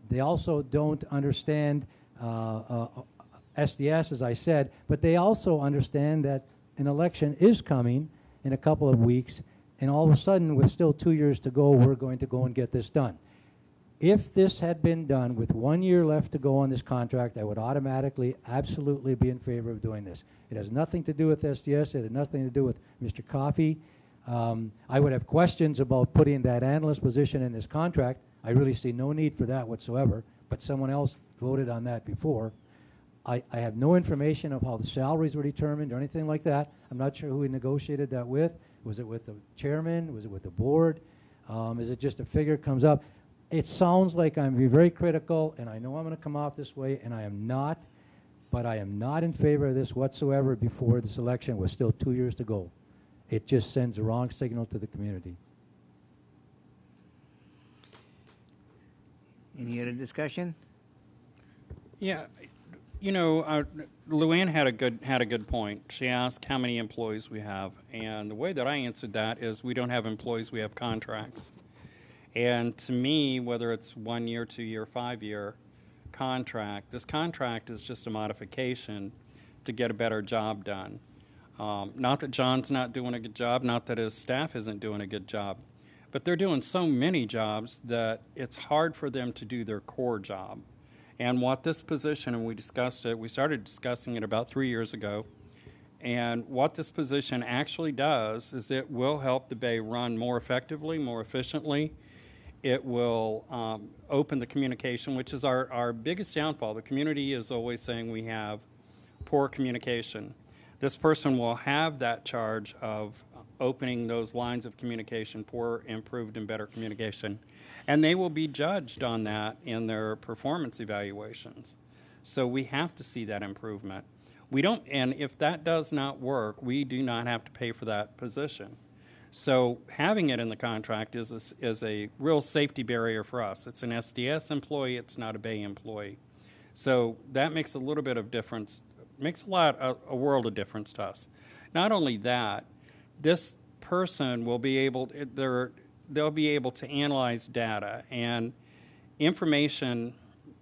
They also don't understand SDS, as I said, but they also understand that an election is coming in a couple of weeks, and all of a sudden, with still 2 years to go, we're going to go and get this done. If this had been done with 1 year left to go on this contract, I would automatically, absolutely be in favor of doing this. It has nothing to do with SDS. It has nothing to do with Mr. Coffey. I would have questions about putting that analyst position in this contract. I really see no need for that whatsoever, but someone else voted on that before. I have no information of how the salaries were determined or anything like that. I'm not sure who he negotiated that with. Was it with the chairman? Was it with the board? Is it just a figure comes up? It sounds like I'm being very critical, and I know I'm going to come off this way, and I am not, but I am not in favor of this whatsoever before this election with still 2 years to go. It just sends the wrong signal to the community. Any other discussion? Yeah, You know, Luann had a good point. She asked how many employees we have, and the way that I answered that is we don't have employees, we have contracts. And to me, whether it's 1 year, 2 year, 5 year contract, this contract is just a modification to get a better job done. Not that John's not doing a good job, not that his staff isn't doing a good job, but they're doing so many jobs that it's hard for them to do their core job. And what this position, and we discussed it, we started discussing it about 3 years ago, and what this position actually does is it will help the Bay run more effectively, more efficiently. It will open the communication, which is our biggest downfall. The community is always saying we have poor communication. This person will have that charge of opening those lines of communication for improved and better communication. And they will be judged on that in their performance evaluations. So we have to see that improvement. We don't, and if that does not work, we do not have to pay for that position. So having it in the contract is a real safety barrier for us. It's an SDS employee, it's not a Bay employee. So that makes a little bit of difference, makes a world of difference to us. Not only that, this person will be able, they'll be able to analyze data and information,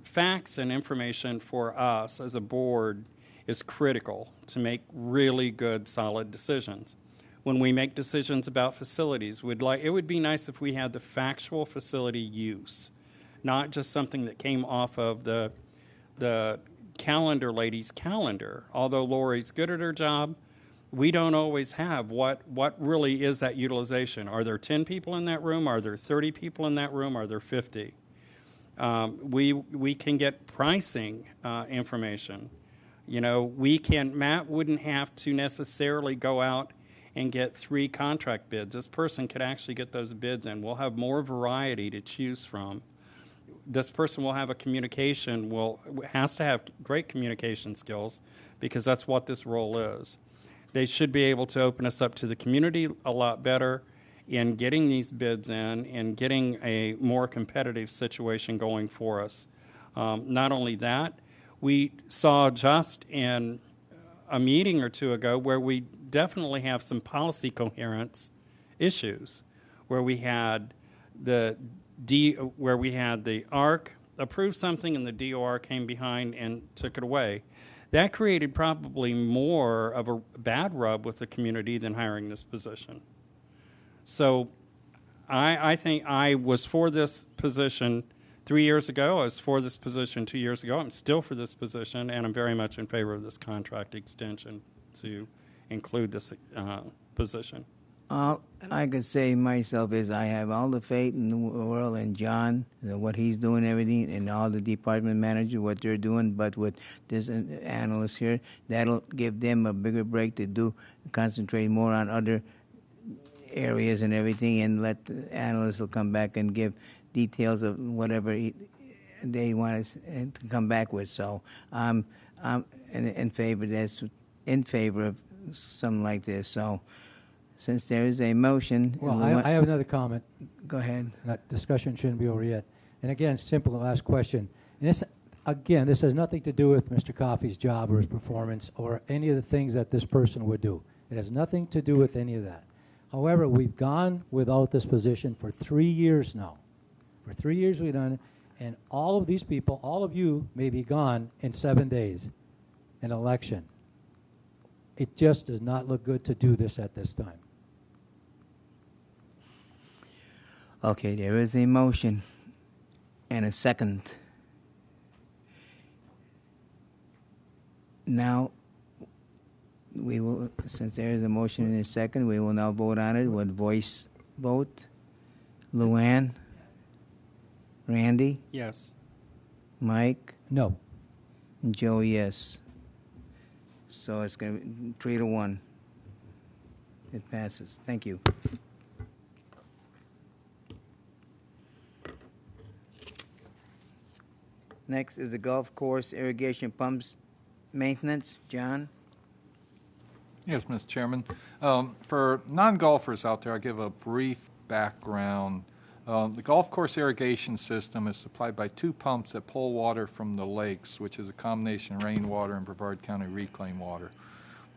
facts and information for us as a board is critical to make really good, solid decisions. When we make decisions about facilities, it would be nice if we had the factual facility use, not just something that came off of the calendar lady's calendar. Although Lori's good at her job, we don't always have what really is that utilization. Are there 10 people in that room? Are there 30 people in that room? Are there 50? We can get pricing information. You know, Matt wouldn't have to necessarily go out and get 3 contract bids. This person could actually get those bids in. We'll have more variety to choose from. This person will have has to have great communication skills because that's what this role is. They should be able to open us up to the community a lot better in getting these bids in and getting a more competitive situation going for us. Not only that, we saw just in a meeting or two ago where we definitely have some policy coherence issues, where we had the ARC approve something and the DOR came behind and took it away. That created probably more of a bad rub with the community than hiring this position. So I think I was for this position 3 years ago. I was for this position 2 years ago. I'm still for this position, and I'm very much in favor of this contract extension to include this position. All I could say myself is I have all the faith in the world in John, what he's doing, everything, and all the department managers, what they're doing. But with this analyst here, that'll give them a bigger break to concentrate more on other areas and everything, and let the analysts will come back and give details of whatever they want us to come back with. So I'm in favor of something like this. So. Since there is a motion... Well, I have another comment. Go ahead. That discussion shouldn't be over yet. And again, simple last question. And this has nothing to do with Mr. Coffey's job or his performance or any of the things that this person would do. It has nothing to do with any of that. However, we've gone without this position for 3 years now. For 3 years we've done it, and all of these people, all of you, may be gone in 7 days, an election. It just does not look good to do this at this time. Okay, there is a motion and a second. Now, we will, since there is a motion and a second, we will now vote on it with voice vote. Luann? Randy? Yes. Mike? No. And Joe, yes. So it's going to be 3-1. It passes. Thank you. Next is the golf course irrigation pumps maintenance. John? Yes, Mr. Chairman. For non-golfers out there, I'll give a brief background The golf course irrigation system is supplied by 2 pumps that pull water from the lakes, which is a combination of rainwater and Brevard County reclaimed water.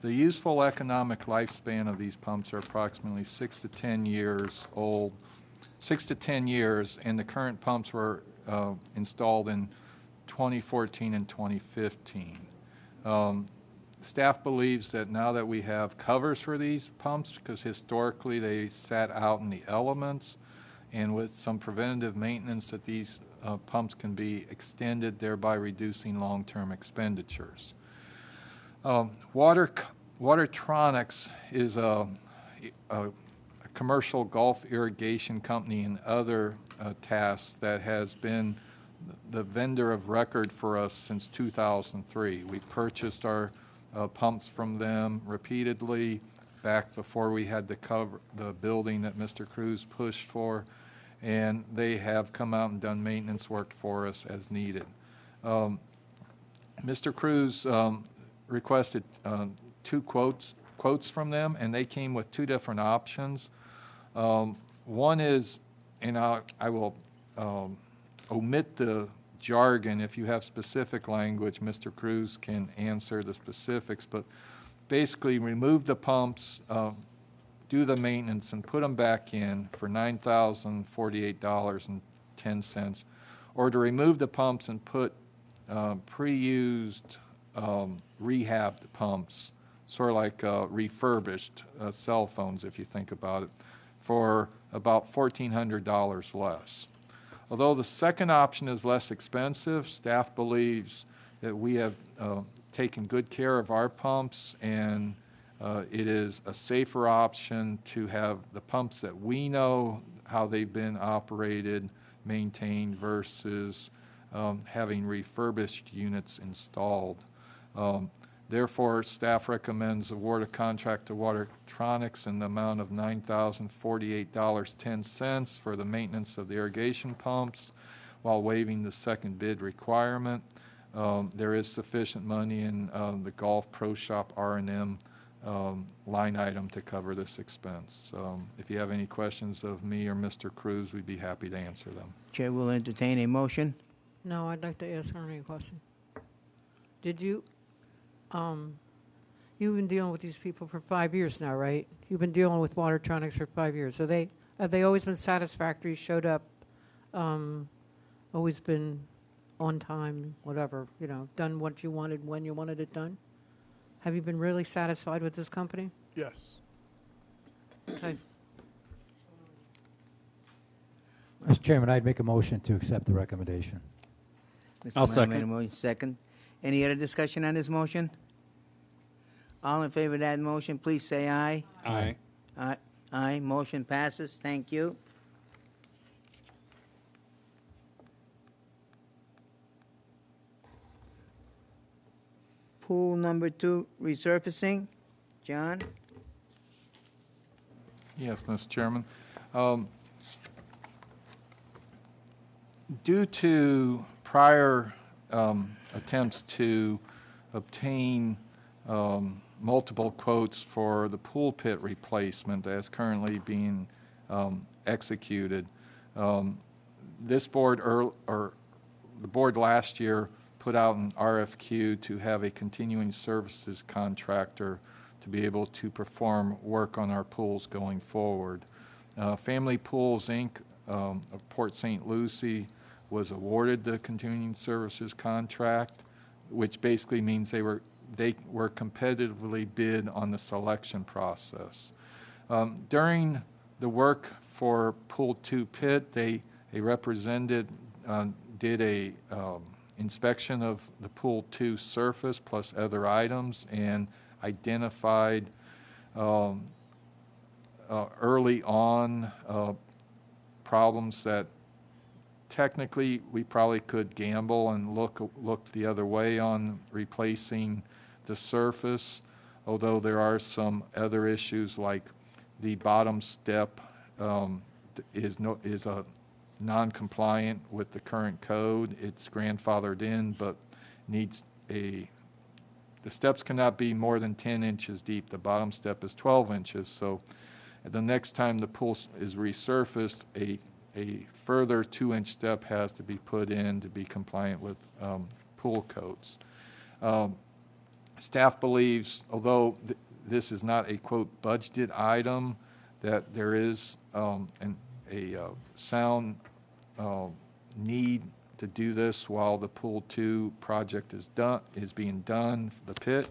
The useful economic lifespan of these pumps are approximately 6 to 10 years old, 6 to 10 years, and the current pumps were installed in 2014 and 2015. Staff believes that now that we have covers for these pumps, because historically they sat out in the elements, and with some preventative maintenance, that these pumps can be extended, thereby reducing long-term expenditures. Watertronics is a commercial golf irrigation company and other tasks that has been the vendor of record for us since 2003. We've purchased our pumps from them repeatedly back before we had the building that Mr. Cruz pushed for, and they have come out and done maintenance work for us as needed. Mr. Cruz requested 2 quotes from them, and they came with 2 different options. One is, and I will omit the jargon. If you have specific language, Mr. Cruz can answer the specifics, but basically remove the pumps, do the maintenance, and put them back in for $9,048.10, or to remove the pumps and put pre-used rehabbed pumps, sort of like refurbished cell phones, if you think about it, for about $1,400 less. Although the second option is less expensive, staff believes that we have taken good care of our pumps, and it is a safer option to have the pumps that we know how they've been operated, maintained, versus having refurbished units installed. Therefore, staff recommends award a contract to Watertronics in the amount of $9,048.10 for the maintenance of the irrigation pumps, while waiving the second bid requirement. There is sufficient money in the Golf Pro Shop R&M line item to cover this expense. If you have any questions of me or Mr. Cruz, we'd be happy to answer them. Chair will entertain a motion. No, I'd like to ask Ernie a question. Did you, you've been dealing with these people for 5 years now, right? You've been dealing with Watertronics for 5 years. So have they always been satisfactory, showed up, always been on time, whatever, done what you wanted when you wanted it done? Have you been really satisfied with this company? Yes. Okay. Mr. Chairman, I'd make a motion to accept the recommendation. Mr. I'll Meyer made a second. motion. Second. Any other discussion on this motion? All in favor of that motion, please say aye. Aye. Aye. Aye. Motion passes. Thank you. Pool number 2 resurfacing. John? Yes, Mr. Chairman. Due to prior attempts to obtain multiple quotes for the pool pit replacement as currently being executed, this board, or the board last year, put out an RFQ to have a continuing services contractor to be able to perform work on our pools going forward. Family Pools, Inc. Of Port St. Lucie was awarded the continuing services contract, which basically means they were competitively bid on the selection process. During the work for Pool 2 Pit, they represented, did a inspection of the Pool 2 surface plus other items, and identified early on problems that technically we probably could gamble and look the other way on replacing the surface, although there are some other issues like the bottom step is non-compliant with the current code. It's grandfathered in, but needs the steps cannot be more than 10 inches deep. The bottom step is 12 inches, so the next time the pool is resurfaced, a a further 2-inch step has to be put in to be compliant with pool codes. Staff believes, although this is not a, quote, budgeted item, that there is a sound need to do this while the Pool 2 project is being done, the pit.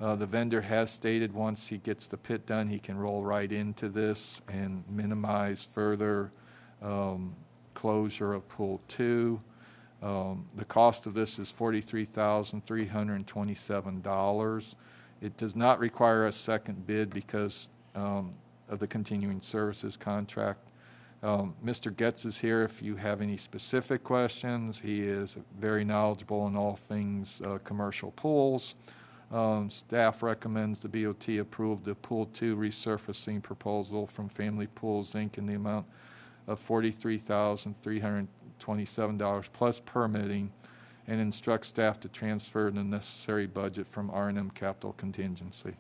The vendor has stated once he gets the pit done, he can roll right into this and minimize further closure of Pool 2. The cost of this is $43,327. It does not require a second bid because of the continuing services contract. Mr. Getz is here if you have any specific questions. He is very knowledgeable in all things commercial pools. Staff recommends the BOT approve the Pool 2 resurfacing proposal from Family Pools, Inc. in the amount of $43,327 plus permitting, and instruct staff to transfer the necessary budget from R&M capital contingency.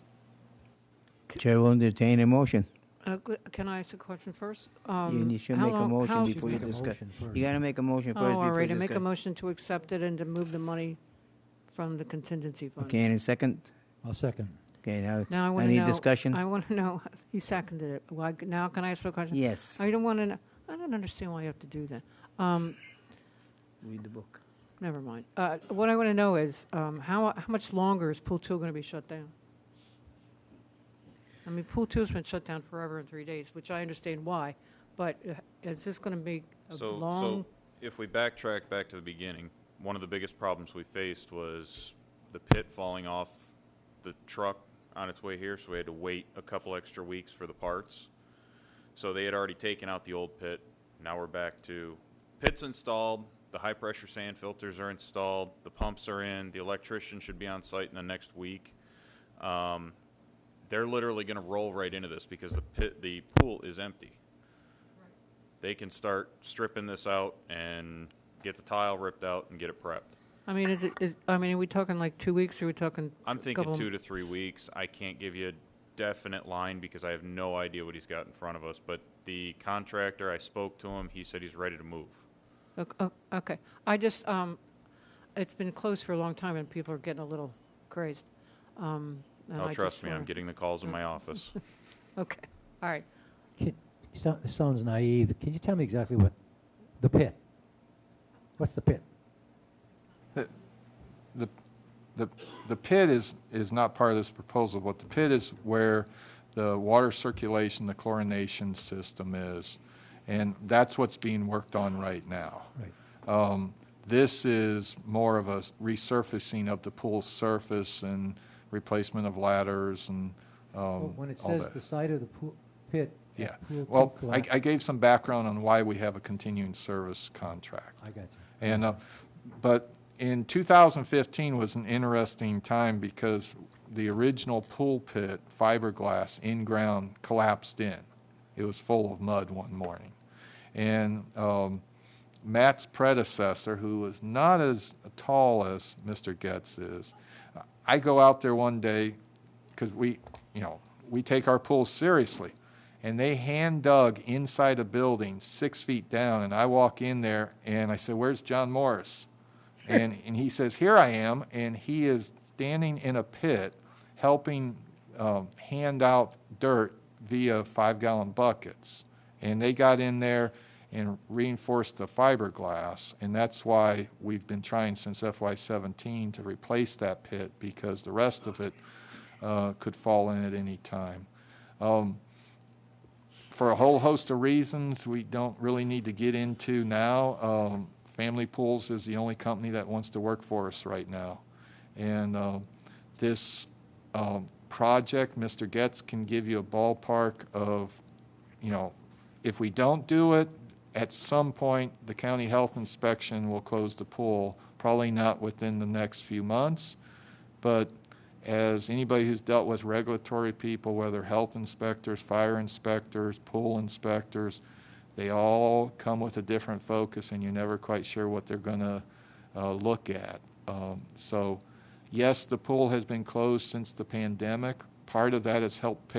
Chair will entertain a motion. Can I ask a question first? You should how make a long- motion how- before you Make a discuss. motion first. You gotta make a motion first Oh, before all you right, I make a discuss. motion to accept it and to move the money from the contingency fund. Okay, and a second? I'll second. Okay, now, Now I want I to need know. discussion? I want to know, he seconded it. Why, now can I ask for a question? Yes. I don't want to know, I don't understand why you have to do that. Read the book. Never mind. What I want to know is, how much longer is Pool 2 going to be shut down? I mean, Pool 2's been shut down forever in 3 days, which I understand why, but is this going to be a So long? if we backtrack back to the beginning, one of the biggest problems we faced was the pit falling off the truck on its way here, so we had to wait a couple extra weeks for the parts. So they had already taken out the old pit. Now we're back to pit's installed, the high-pressure sand filters are installed, the pumps are in, the electrician should be on site in the next week. They're literally going to roll right into this because the pool is empty. They can start stripping this out and get the tile ripped out and get it prepped. I mean, are we talking like 2 weeks, or are we talking? I'm thinking couple- 2 to 3 weeks. I can't give you a definite line because I have no idea what he's got in front of us. But the contractor, I spoke to him. He said he's ready to move. Okay. I just, it's been closed for a long time, and people are getting a little crazed. And Oh, I trust just me, I'm wanna- getting the calls in my office. Okay, all right. This sounds naive. Can you tell me exactly what the pit? What's the pit? The pit is not part of this proposal, but the pit is where the water circulation, the chlorination system is, and that's what's being worked on right now. Right. This is more of a resurfacing of the pool surface and replacement of ladders and Well, when it all says that. the side of the pit. Yeah. pool Well, to collapse- I gave some background on why we have a continuing service contract. I got you. And, but in 2015 was an interesting time because the original pool pit, fiberglass, in-ground, collapsed in. It was full of mud one morning. And Matt's predecessor, who was not as tall as Mr. Getz is, I go out there one day because we take our pools seriously. And they hand dug inside a building 6 feet down, and I walk in there and I said, "Where's John Morris?" And he says, "Here I am," and he is standing in a pit helping hand out dirt via 5-gallon buckets. And they got in there and reinforced the fiberglass, and that's why we've been trying since FY17 to replace that pit because the rest of it could fall in at any time. For a whole host of reasons we don't really need to get into now, Family Pools is the only company that wants to work for us right now. And this project, Mr. Getz can give you a ballpark of, if we don't do it, at some point the county health inspection will close the pool, probably not within the next few months, but as anybody who's dealt with regulatory people, whether health inspectors, fire inspectors, pool inspectors, they all come with a different focus, and you're never quite sure what they're going to look at. So, yes, the pool has been closed since the pandemic. Part of that has helped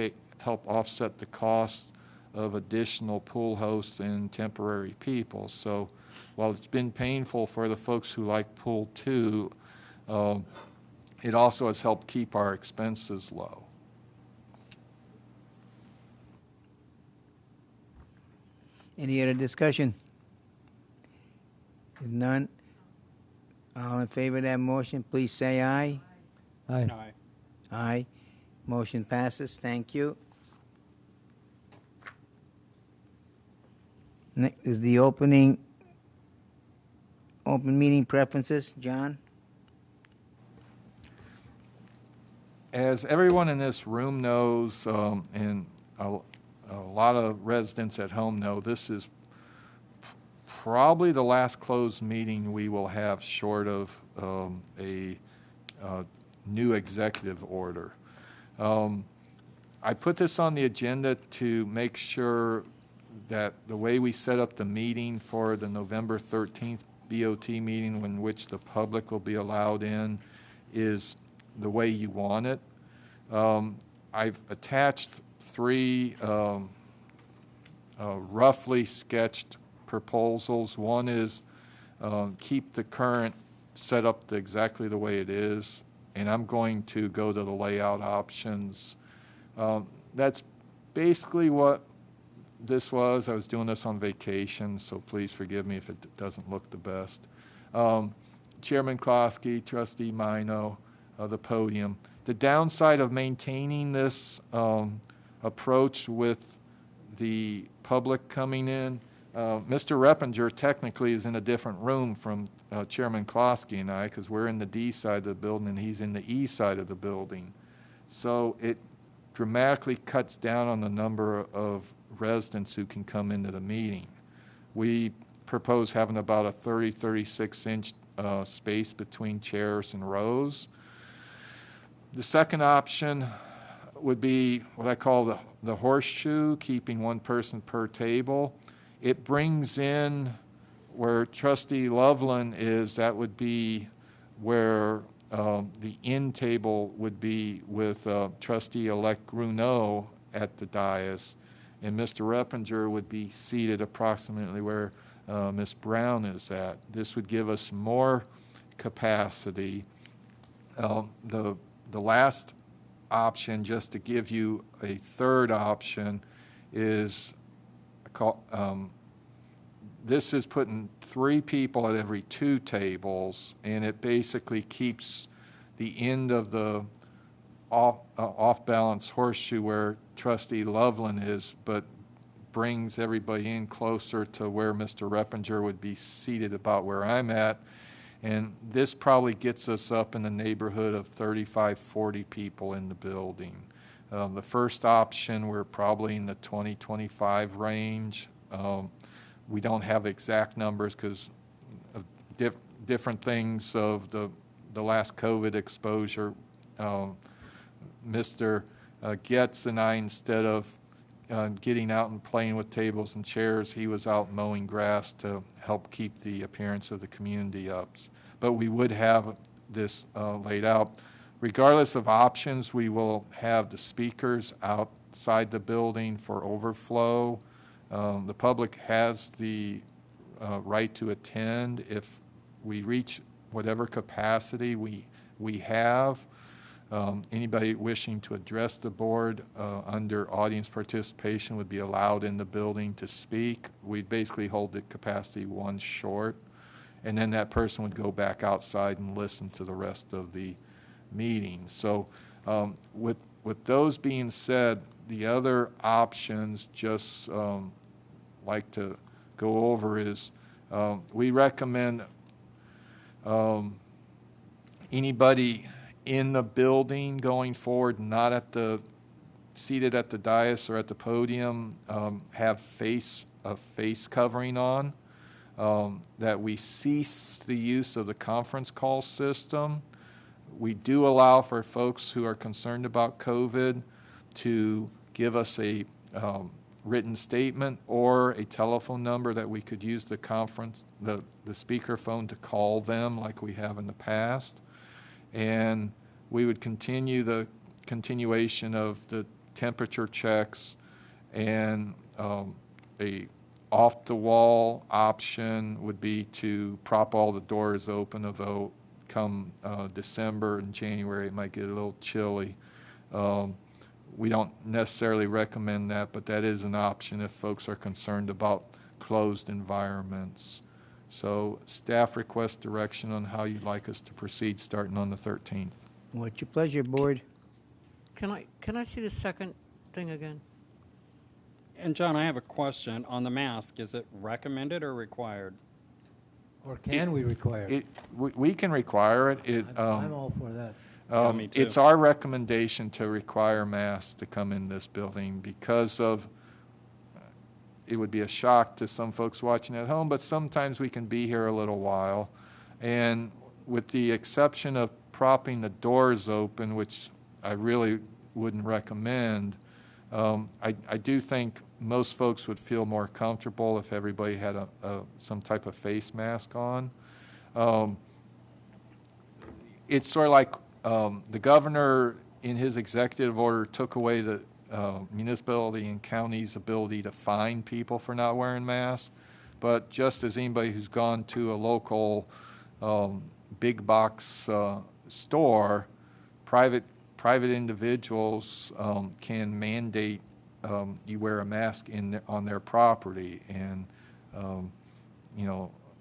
offset the costs of additional pool hosts and temporary people. So while it's been painful for the folks who like pool too, it also has helped keep our expenses low. Any other discussion? If none, all in favor of that motion, please say aye. Aye. Aye. Motion passes. Thank you. Next is the open meeting preferences. John? As everyone in this room knows, and a lot of residents at home know, this is probably the last closed meeting we will have short of a new executive order. I put this on the agenda to make sure that the way we set up the meeting for the November 13th BOT meeting, in which the public will be allowed in, is the way you want it. I've attached three roughly sketched proposals. One is keep the current setup exactly the way it is, and I'm going to go to the layout options. That's basically what this was. I was doing this on vacation, so please forgive me if it doesn't look the best. Chairman Klosky, Trustee Mino, the podium. The downside of maintaining this approach with the public coming in, Mr. Reppinger technically is in a different room from Chairman Klosky and I, because we're in the D side of the building and he's in the E side of the building. So it dramatically cuts down on the number of residents who can come into the meeting. We propose having about a 36-inch space between chairs and rows. The second option would be what I call the horseshoe, keeping one person per table. It brings in where Trustee Loveland is, that would be where the end table would be with Trustee-elect Gruneau at the dais, and Mr. Reppinger would be seated approximately where Ms. Brown is at. This would give us more capacity. The last option, just to give you a third option, is this is putting 3 people at every 2 tables, and it basically keeps the end of the off-balance horseshoe where Trustee Loveland is, but brings everybody in closer to where Mr. Reppinger would be seated about where I'm at. And this probably gets us up in the neighborhood of 35, 40 people in the building. The first option, we're probably in the 20, 25 range. We don't have exact numbers because of different things of the last COVID exposure. Mr. Getz and I, instead of getting out and playing with tables and chairs, he was out mowing grass to help keep the appearance of the community up. But we would have this laid out. Regardless of options, we will have the speakers outside the building for overflow. The public has the right to attend if we reach whatever capacity we have. Anybody wishing to address the board under audience participation would be allowed in the building to speak. We'd basically hold the capacity 1 short, and then that person would go back outside and listen to the rest of the meeting. So with those being said, the other options just like to go over is we recommend anybody in the building going forward, not seated at the dais or at the podium, have a face covering on, that we cease the use of the conference call system. We do allow for folks who are concerned about COVID to give us a written statement or a telephone number that we could use the speakerphone to call them like we have in the past. And we would continue the continuation of the temperature checks and A off-the-wall option would be to prop all the doors open, although come December and January, it might get a little chilly. We don't necessarily recommend that, but that is an option if folks are concerned about closed environments. So staff requests direction on how you'd like us to proceed starting on the 13th. What's your pleasure, board? Can I see the second thing again? And John, I have a question on the mask. Is it recommended or required? Or can we require it? We can require it. I'm all for that. Yeah, me too. It's our recommendation to require masks to come in this building because of, it would be a shock to some folks watching at home, but sometimes we can be here a little while. And with the exception of propping the doors open, which I really wouldn't recommend, I do think most folks would feel more comfortable if everybody had some type of face mask on. It's sort of like the governor, in his executive order, took away the municipality and county's ability to fine people for not wearing masks. But just as anybody who's gone to a local big box store, private individuals can mandate you wear a mask on their property, and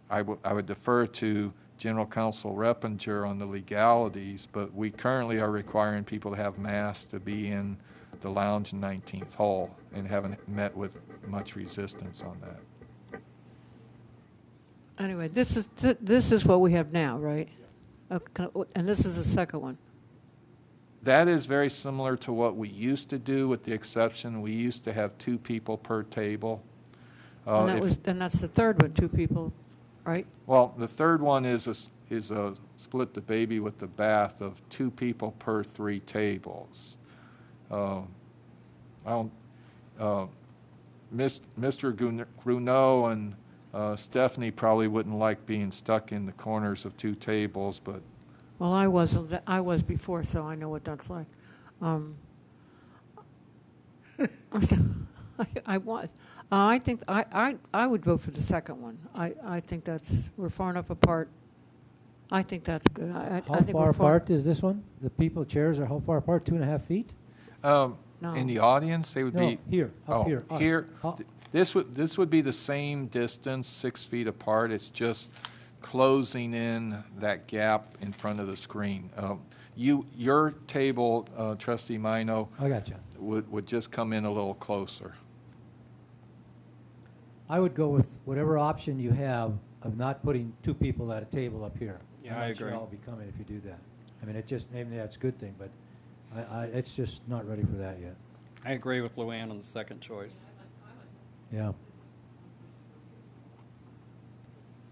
I would defer to General Counsel Reppinger on the legalities, but we currently are requiring people to have masks to be in the lounge in 19th Hall, and haven't met with much resistance on that. Anyway, this is what we have now, right? Okay, and this is the second one. That is very similar to what we used to do, with the exception we used to have 2 people per table. And that's the third one, 2 people, right? Well, the third one is a split the baby with the bath of 2 people per 3 tables. Mr. Gruneau and Stephanie probably wouldn't like being stuck in the corners of 2 tables, but Well, I was before, so I know what that's like. I was. I think I would vote for the second one. I think we're far enough apart. I think that's good. I How think far we're apart is this one? The people, chairs are how far apart? 2.5 feet? No. in the audience, they would No, be... here, up here, us. Here, How- this would be the same distance, 6 feet apart. It's just closing in that gap in front of the screen. Your table, Trustee Mino, I got you. would just come in a little closer. I would go with whatever option you have of not putting 2 people at a table up here. Yeah, I'm I not sure agree. I'll be coming if you do that. I mean, maybe that's a good thing, but it's just not ready for that yet. I agree with Luann on the second choice. Yeah.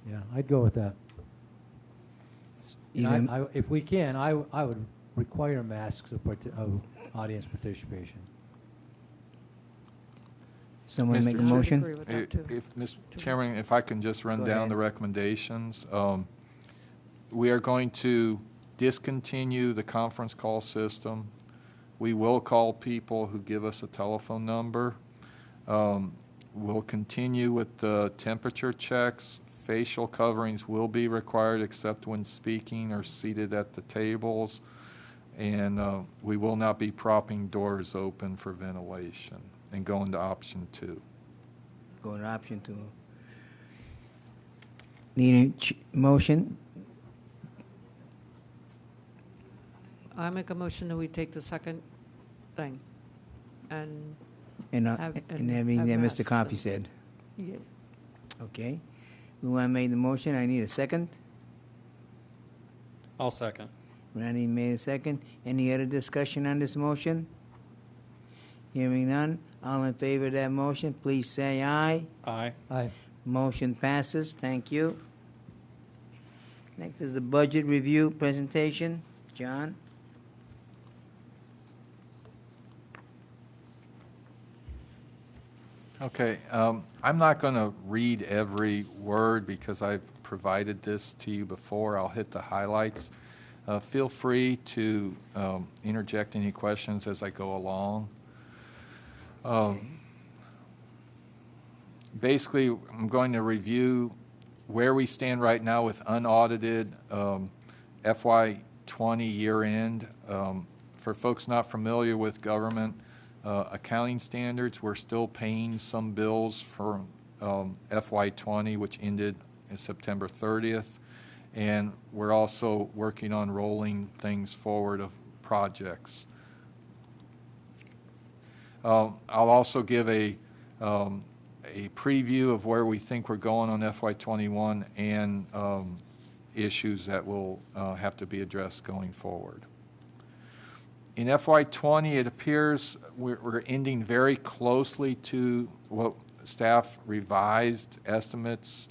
Yeah, I'd go with that. You And gonna- if we can, I would require masks of audience participation. Someone make a Mr. Chair. motion? agree with that, too. Mr. Chairman, if I can just run Go down ahead. the recommendations. We are going to discontinue the conference call system. We will call people who give us a telephone number. We'll continue with the temperature checks. Facial coverings will be required except when speaking or seated at the tables. And we will not be propping doors open for ventilation, and going to option 2. Go to option 2. Need a motion? I make a motion that we take the second thing, and And Have- and everything have that Mr. masks, Coffey so- said. yeah, Okay. Luann made the motion. I need a second. I'll second. Randy made a second. Any other discussion on this motion? Hearing none. All in favor of that motion, please say aye. Aye. Aye. Motion passes. Thank you. Next is the budget review presentation. John? Okay, I'm not going to read every word because I've provided this to you before. I'll hit the highlights. Feel free to interject any questions as I go along. basically, I'm going to review where we stand right now with unaudited FY20 year-end. For folks not familiar with government accounting standards, we're still paying some bills for FY20, which ended September 30th, and we're also working on rolling things forward of projects. I'll also give a preview of where we think we're going on FY21 and issues that will have to be addressed going forward. In FY20, it appears we're ending very closely to what staff revised estimates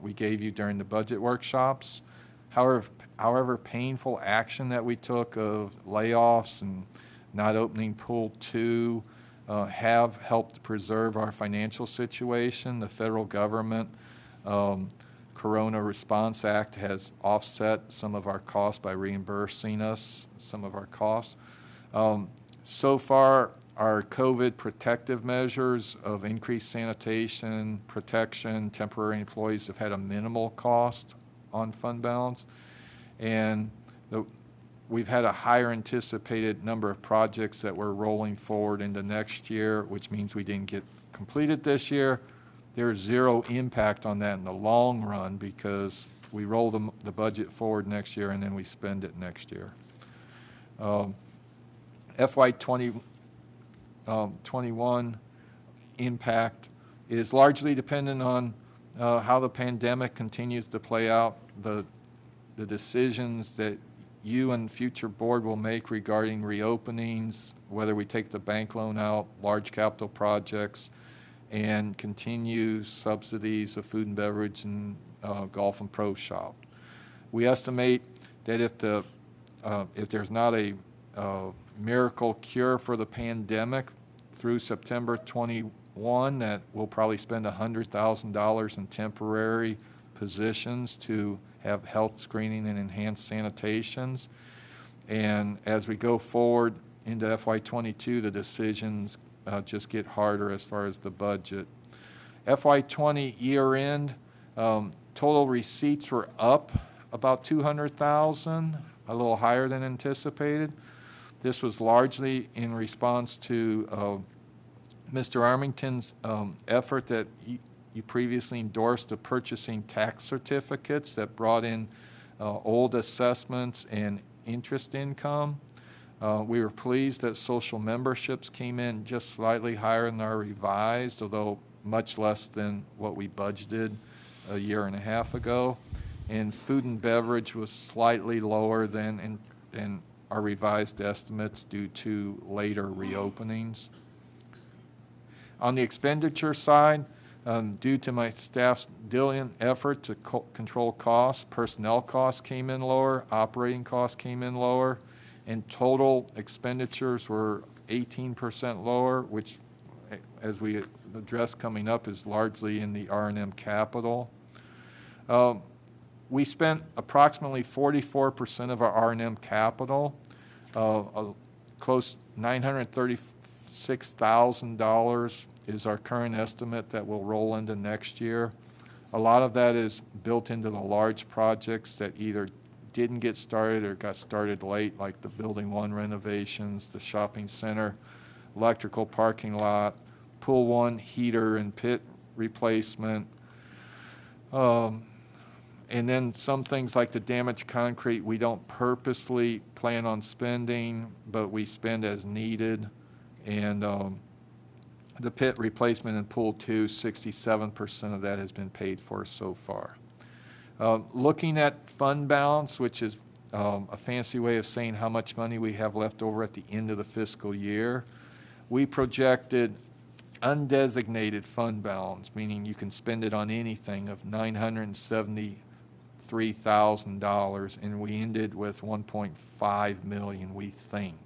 we gave you during the budget workshops. However, painful action that we took of layoffs and not opening Pool 2 have helped preserve our financial situation. The federal government Corona Response Act has offset some of our costs by reimbursing us some of our costs. So far, our COVID protective measures of increased sanitation, protection, temporary employees have had a minimal cost on fund balance. And we've had a higher anticipated number of projects that we're rolling forward into next year, which means we didn't get completed this year. There's zero impact on that in the long run because we roll the budget forward next year and then we spend it next year. FY21 impact is largely dependent on how the pandemic continues to play out, the decisions that you and future board will make regarding reopenings, whether we take the bank loan out, large capital projects, and continue subsidies of food and beverage and golf and pro shop. We estimate that if there's not a miracle cure for the pandemic through September 21, that we'll probably spend $100,000 in temporary positions to have health screening and enhanced sanitations. And as we go forward into FY22, the decisions just get harder as far as the budget. FY20 year end, total receipts were up about $200,000, a little higher than anticipated. This was largely in response to Mr. Armington's effort that you previously endorsed of purchasing tax certificates that brought in old assessments and interest income. We were pleased that social memberships came in just slightly higher than our revised, although much less than what we budgeted a year and a half ago. And food and beverage was slightly lower than our revised estimates due to later reopenings. On the expenditure side, due to my staff's diligent effort to control costs, personnel costs came in lower, operating costs came in lower, and total expenditures were 18% lower, which, as we address coming up, is largely in the R&M capital. We spent approximately 44% of our R&M capital, close $936,000 is our current estimate that will roll into next year. A lot of that is built into the large projects that either didn't get started or got started late, like the Building 1 renovations, the shopping center, electrical parking lot, Pool 1 heater and pit replacement. And then some things like the damaged concrete, we don't purposely plan on spending, but we spend as needed. And the pit replacement in Pool 2, 67% of that has been paid for so far. Looking at fund balance, which is a fancy way of saying how much money we have left over at the end of the fiscal year, we projected undesignated fund balance, meaning you can spend it on anything, of $973,000, and we ended with $1.5 million, we think.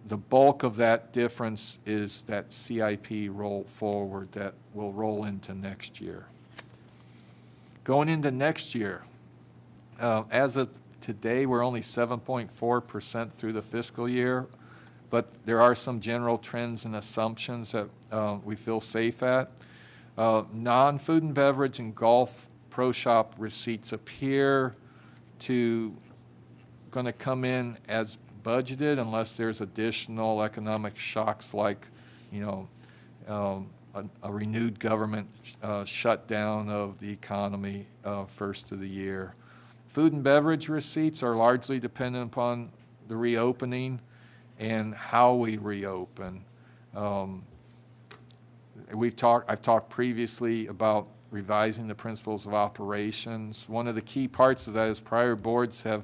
The bulk of that difference is that CIP roll forward that will roll into next year. Going into next year, as of today, we're only 7.4% through the fiscal year, but there are some general trends and assumptions that we feel safe at. Non-food and beverage and golf pro shop receipts appear to going to come in as budgeted unless there's additional economic shocks like, a renewed government shutdown of the economy first of the year. Food and beverage receipts are largely dependent upon the reopening and how we reopen. I've talked previously about revising the principles of operations. One of the key parts of that is prior boards have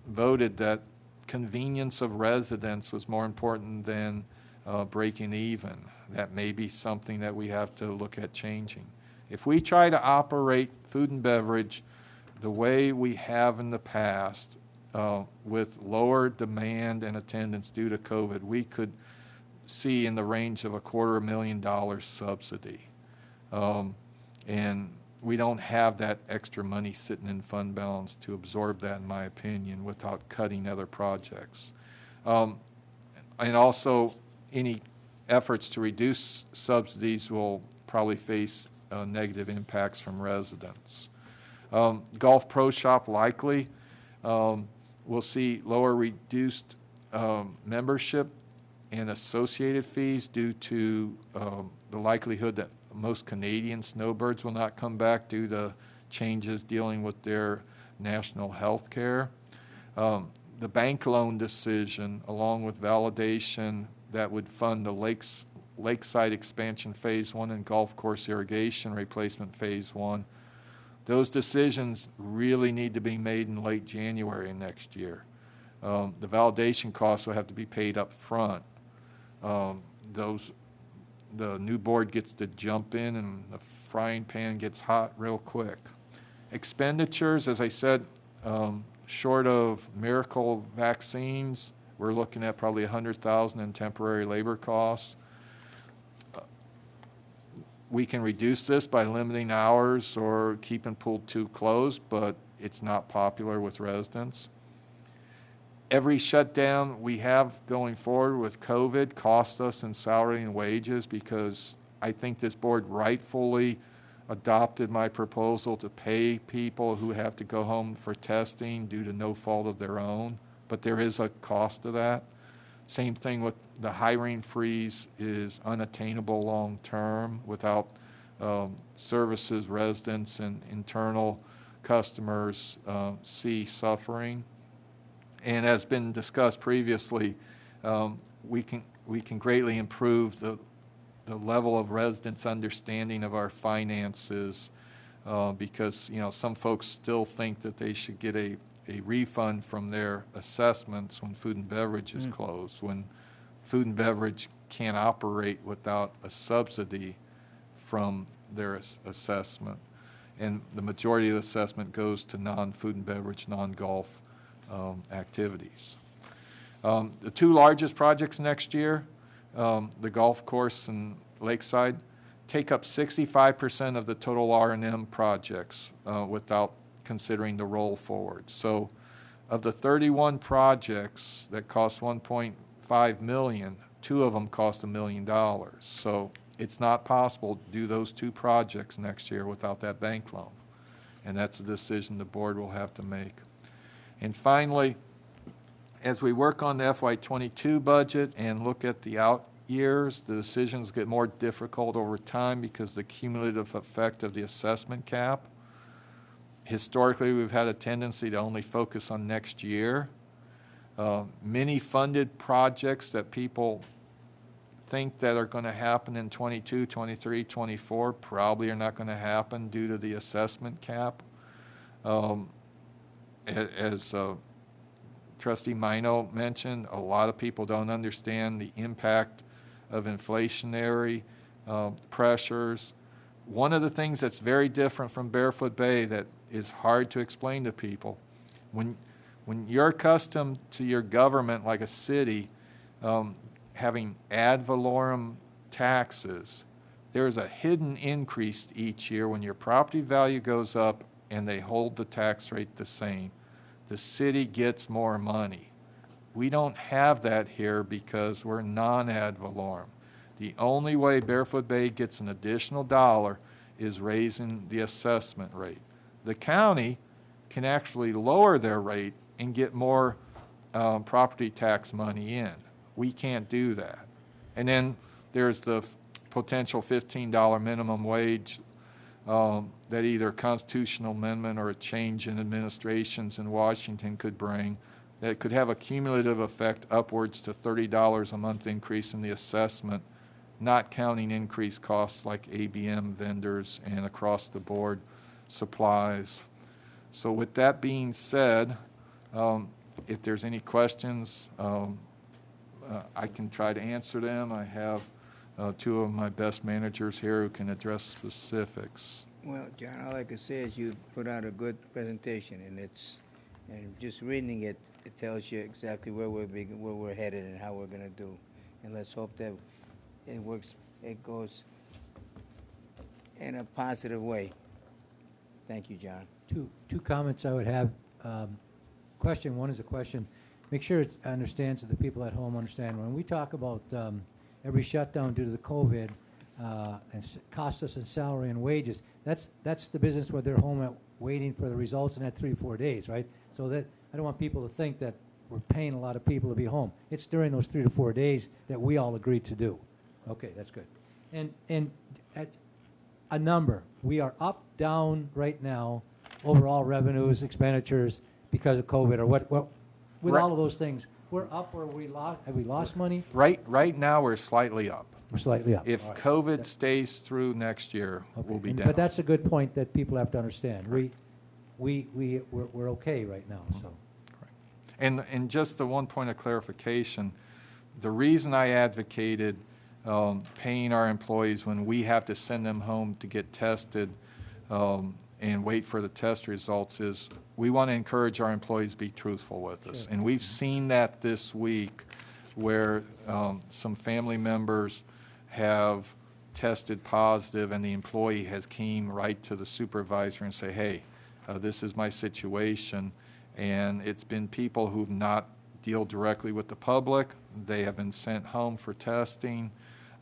voted that convenience of residents was more important than breaking even. That may be something that we have to look at changing. If we try to operate food and beverage the way we have in the past, with lower demand and attendance due to COVID, we could see in the range of $250,000 subsidy. And we don't have that extra money sitting in fund balance to absorb that, in my opinion, without cutting other projects. And also, any efforts to reduce subsidies will probably face negative impacts from residents. Golf Pro Shop likely will see lower reduced membership and associated fees due to the likelihood that most Canadian snowbirds will not come back due to changes dealing with their national health care. The bank loan decision, along with validation that would fund the Lakeside Expansion Phase 1 and Golf Course Irrigation Replacement Phase 1, those decisions really need to be made in late January next year. The validation costs will have to be paid up front. The new board gets to jump in and the frying pan gets hot real quick. Expenditures, as I said, short of miracle vaccines, we're looking at probably $100,000 in temporary labor costs. We can reduce this by limiting hours or keeping Pool 2 closed, but it's not popular with residents. Every shutdown we have going forward with COVID costs us in salary and wages, because I think this board rightfully adopted my proposal to pay people who have to go home for testing due to no fault of their own, but there is a cost to that. Same thing with the hiring freeze is unattainable long term without services residents and internal customers see suffering. And as been discussed previously, we can greatly improve the level of residents' understanding of our finances, because some folks still think that they should get a refund from their assessments when food and beverage is closed, when food and beverage can't operate without a subsidy from their assessment. And the majority of the assessment goes to non-food and beverage, non-golf activities. The two largest projects next year, the golf course and Lakeside, take up 65% of the total R&M projects without considering the roll forward. So of the 31 projects that cost $1.5 million, 2 of them cost $1 million. So it's not possible to do those 2 projects next year without that bank loan. And that's a decision the board will have to make. And finally, as we work on the FY22 budget and look at the out years, the decisions get more difficult over time because the cumulative effect of the assessment cap. Historically, we've had a tendency to only focus on next year. Many funded projects that people think that are going to happen in 22, 23, 24 probably are not going to happen due to the assessment cap. As Trustee Mino mentioned, a lot of people don't understand the impact of inflationary pressures. One of the things that's very different from Barefoot Bay that is hard to explain to people, when you're accustomed to your government like a city having ad valorem taxes, there's a hidden increase each year when your property value goes up and they hold the tax rate the same. The city gets more money. We don't have that here because we're non-ad valorem. The only way Barefoot Bay gets an additional dollar is raising the assessment rate. The county can actually lower their rate and get more property tax money in. We can't do that. And then there's the potential $15 minimum wage that either a constitutional amendment or a change in administrations in Washington could bring that could have a cumulative effect upwards to $30 a month increase in the assessment, not counting increased costs like ABM vendors and across the board supplies. So with that being said, if there's any questions, I can try to answer them. I have two of my best managers here who can address specifics. Well, John, all I can say is you put out a good presentation, and just reading it, it tells you exactly where we're headed and how we're going to do. And let's hope that it works, it goes in a positive way. Thank you, John. Two comments I would have. Question, one is a question. Make sure it understands, that the people at home understand. When we talk about every shutdown due to the COVID and cost us in salary and wages, that's the business where they're home waiting for the results in that 3 or 4 days, right? So that I don't want people to think that we're paying a lot of people to be home. It's during those 3 to 4 days that we all agreed to do. Okay, that's good. And at a number, we are up, down right now, overall revenues, expenditures because of COVID, or what with Right. all of those things, we're up or have we lost money? Right now, we're slightly up. We're slightly up. If All right. COVID stays through next year, Okay. we'll be And- down. But that's a good point that people have to understand. We're okay right now, so. And just the one point of clarification, the reason I advocated paying our employees when we have to send them home to get tested and wait for the test results is we want to encourage our employees to be truthful with us. Sure. And we've seen that this week where some family members have tested positive and the employee has came right to the supervisor and say, hey, this is my situation. And it's been people who've not dealt directly with the public. They have been sent home for testing.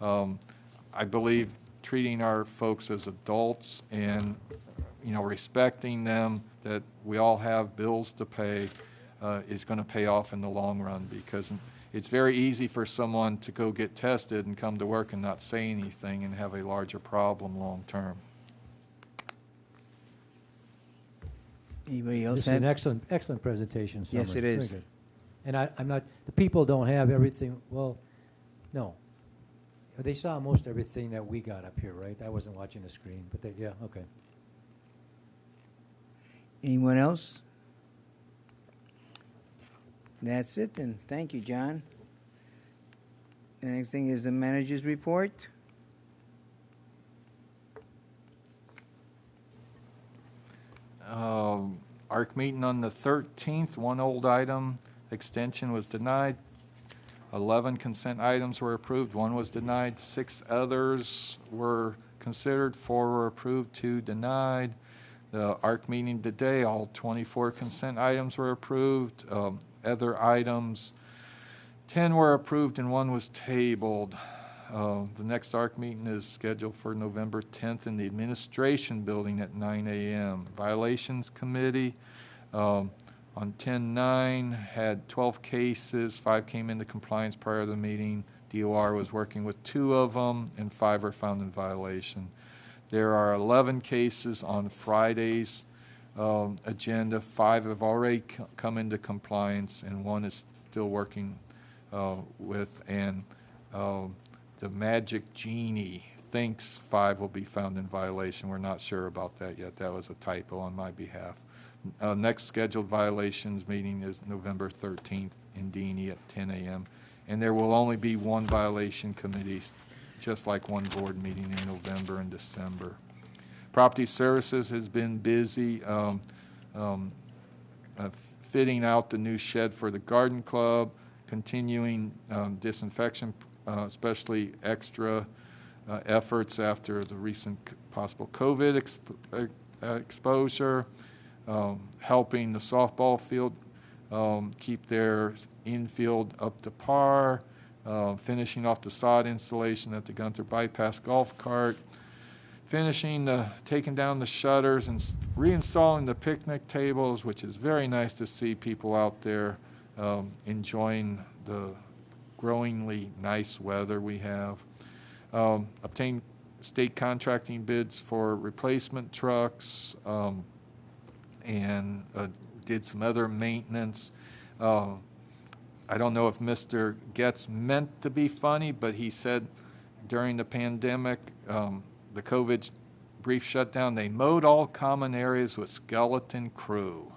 I believe treating our folks as adults and, respecting them, that we all have bills to pay, is going to pay off in the long run, because it's very easy for someone to go get tested and come to work and not say anything and have a larger problem long term. Anybody else This is an have? excellent presentation, summary. Yes, it Very is. good. And I'm not, the people don't have everything, well, no. They saw most everything that we got up here, right? I wasn't watching the screen, but yeah, okay. Anyone else? That's it then. Thank you, John. The next thing is the manager's report. ARC meeting on the 13th, one old item, extension was denied. 11 consent items were approved, one was denied. 6 others were considered, 4 were approved, 2 denied. The ARC meeting today, all 24 consent items were approved. Other items, 10 were approved and 1 was tabled. The next ARC meeting is scheduled for November 10th in the Administration Building at 9 a.m. Violations Committee on 10-9 had 12 cases, 5 came into compliance prior to the meeting. DOR was working with 2 of them, and 5 were found in violation. There are 11 cases on Friday's agenda. 5 have already come into compliance, and 1 is still working with. And the Magic Genie thinks 5 will be found in violation. We're not sure about that yet. That was a typo on my behalf. Next scheduled violations meeting is November 13th in Deany at 10 a.m. And there will only be 1 violation committee, just like 1 board meeting in November and December. Property Services has been busy fitting out the new shed for the garden club, continuing disinfection, especially extra efforts after the recent possible COVID exposure, helping the softball field keep their infield up to par, finishing off the sod installation at the Gunther Bypass Golf Cart, taking down the shutters and reinstalling the picnic tables, which is very nice to see people out there enjoying the growingly nice weather we have. Obtain state contracting bids for replacement trucks, and did some other maintenance. I don't know if Mr. Getz meant to be funny, but he said during the pandemic, the COVID brief shutdown, they mowed all common areas with skeleton crew.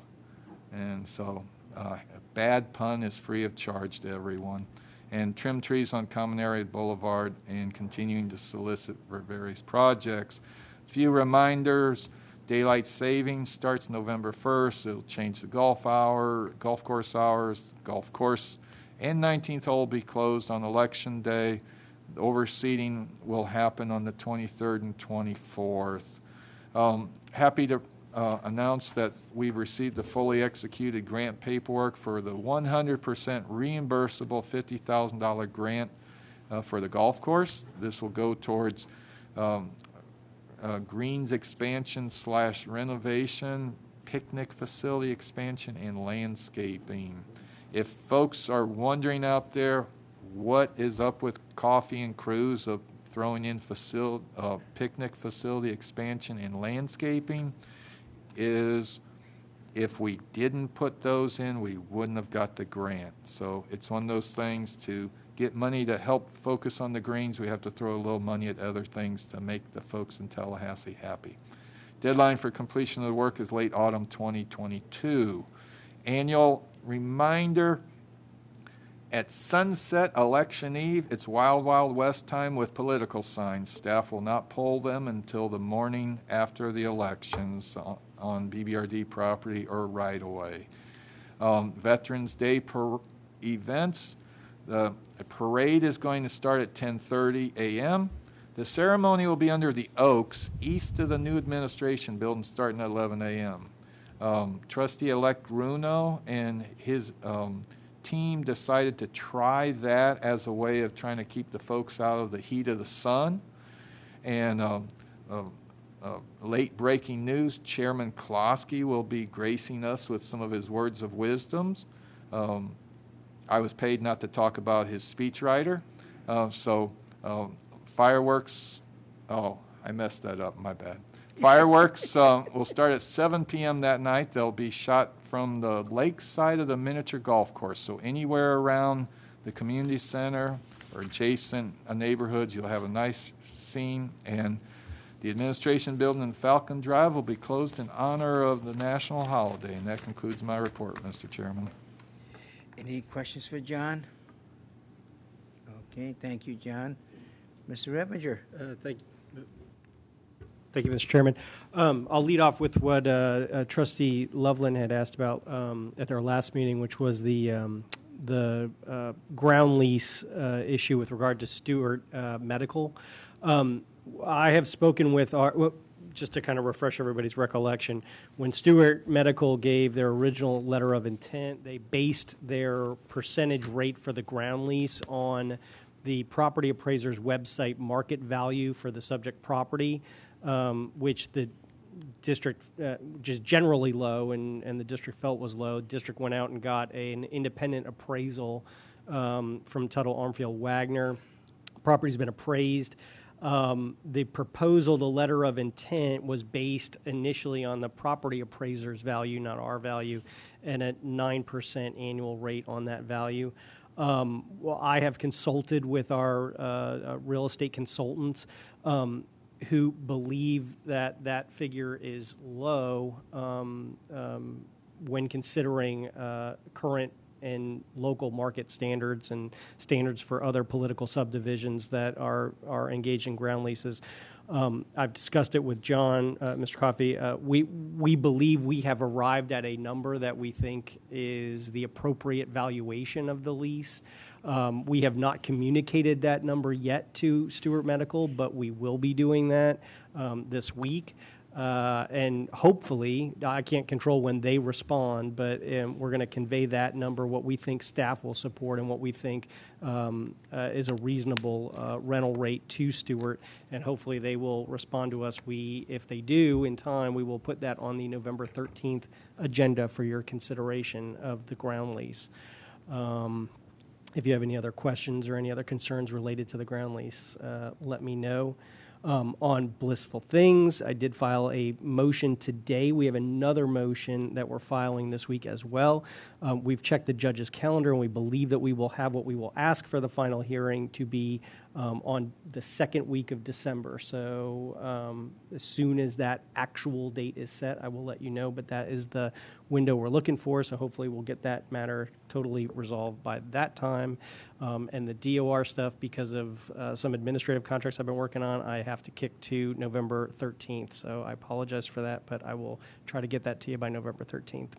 And so a bad pun is free of charge to everyone. And trim trees on Common Area Boulevard and continuing to solicit for various projects. Few reminders, daylight savings starts November 1st. It'll change the golf course hours, golf course and 19th hole will be closed on Election Day. The overseeding will happen on the 23rd and 24th. Happy to announce that we've received the fully executed grant paperwork for the 100% reimbursable $50,000 grant for the golf course. This will go towards greens expansion / renovation, picnic facility expansion, and landscaping. If folks are wondering out there what is up with Coffee and Cruise of throwing in picnic facility expansion and landscaping, is if we didn't put those in, we wouldn't have got the grant. So it's one of those things, to get money to help focus on the greens, we have to throw a little money at other things to make the folks in Tallahassee happy. Deadline for completion of the work is late autumn 2022. Annual reminder, at sunset election eve, it's Wild Wild West time with political signs. Staff will not poll them until the morning after the elections on BBRD property or right-of-way. Veterans Day events. The parade is going to start at 10:30 a.m. The ceremony will be under the Oaks, east of the new administration building, starting at 11 a.m. Trustee-elect Bruno and his team decided to try that as a way of trying to keep the folks out of the heat of the sun. And late breaking news, Chairman Klosky will be gracing us with some of his words of wisdoms. I was paid not to talk about his speechwriter. Fireworks, I messed that up, my bad. Fireworks will start at 7 p.m. that night. They'll be shot from the lake side of the miniature golf course. So anywhere around the community center or adjacent neighborhoods, you'll have a nice scene. And the administration building in Falcon Drive will be closed in honor of the national holiday. And that concludes my report, Mr. Chairman. Any questions for John? Okay, thank you, John. Mr. Repinger. Thank you, Mr. Chairman. I'll lead off with what Trustee Loveland had asked about at their last meeting, which was the ground lease issue with regard to Stewart Medical. I have spoken with just to kind of refresh everybody's recollection, when Stewart Medical gave their original letter of intent, they based their percentage rate for the ground lease on the property appraiser's website market value for the subject property, which the district just generally low, and the district felt was low. The district went out and got an independent appraisal from Tuttle Armfield Wagner. Property's been appraised. The proposal, the letter of intent, was based initially on the property appraiser's value, not our value, and a 9% annual rate on that value. Well, I have consulted with our real estate consultants who believe that that figure is low when considering current and local market standards and standards for other political subdivisions that are engaged in ground leases. I've discussed it with John, Mr. Coffey. We believe we have arrived at a number that we think is the appropriate valuation of the lease. We have not communicated that number yet to Stewart Medical, but we will be doing that this week. And hopefully, I can't control when they respond, but we're going to convey that number, what we think staff will support, and what we think is a reasonable rental rate to Stewart. And hopefully, they will respond to us. If they do in time, we will put that on the November 13th agenda for your consideration of the ground lease. If you have any other questions or any other concerns related to the ground lease, let me know. On Blissful Things, I did file a motion today. We have another motion that we're filing this week as well. We've checked the judge's calendar, and we believe that we will have what we will ask for the final hearing to be on the second week of December. So as soon as that actual date is set, I will let you know, but that is the window we're looking for, so hopefully we'll get that matter totally resolved by that time. And the DOR stuff, because of some administrative contracts I've been working on, I have to kick to November 13th, so I apologize for that, but I will try to get that to you by November 13th.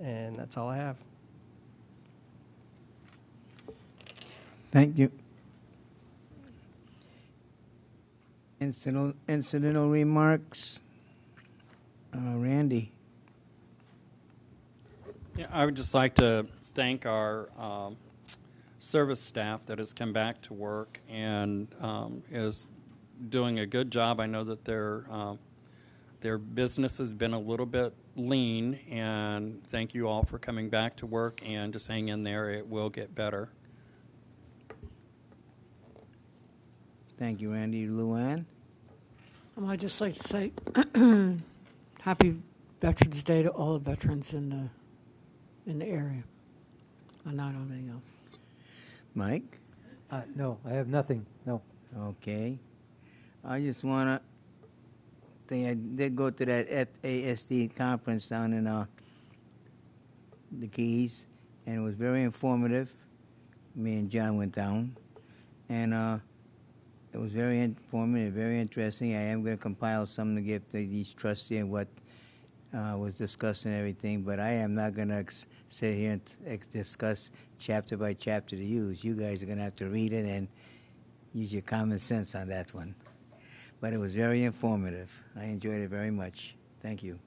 And that's all I have. Thank you. Incidental remarks. Randy. Yeah, I would just like to thank our service staff that has come back to work and is doing a good job. I know that their business has been a little bit lean, and thank you all for coming back to work and just hang in there. It will get better. Thank you, Randy. Luann? I'd just like to say happy Veterans Day to all the veterans in the area. And not anything else. Mike? No, I have nothing, no. Okay. I just want to think I did go to that FASD conference down in the Keys, and it was very informative. Me and John went down, and it was very informative, very interesting. I am going to compile something to give to each trustee and what was discussed and everything, but I am not going to sit here and discuss chapter by chapter to use. You guys are going to have to read it and use your common sense on that one. But it was very informative. I enjoyed it very much. Thank you.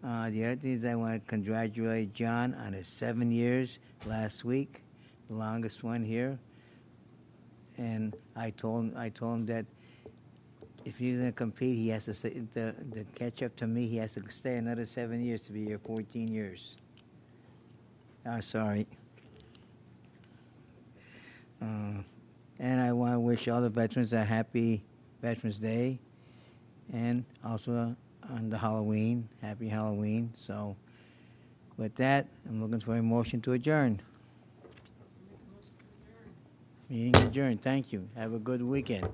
The other thing is I want to congratulate John on his 7 years last week, the longest one here. And I told him that if he's going to compete, he has to stay, the catch up to me, he has to stay another 7 years to be here 14 years. Sorry. And I want to wish all the veterans a happy Veterans Day, and also on the Halloween, happy Halloween. So with that, I'm looking for a motion to adjourn. Meeting adjourned. Thank you. Have a good weekend.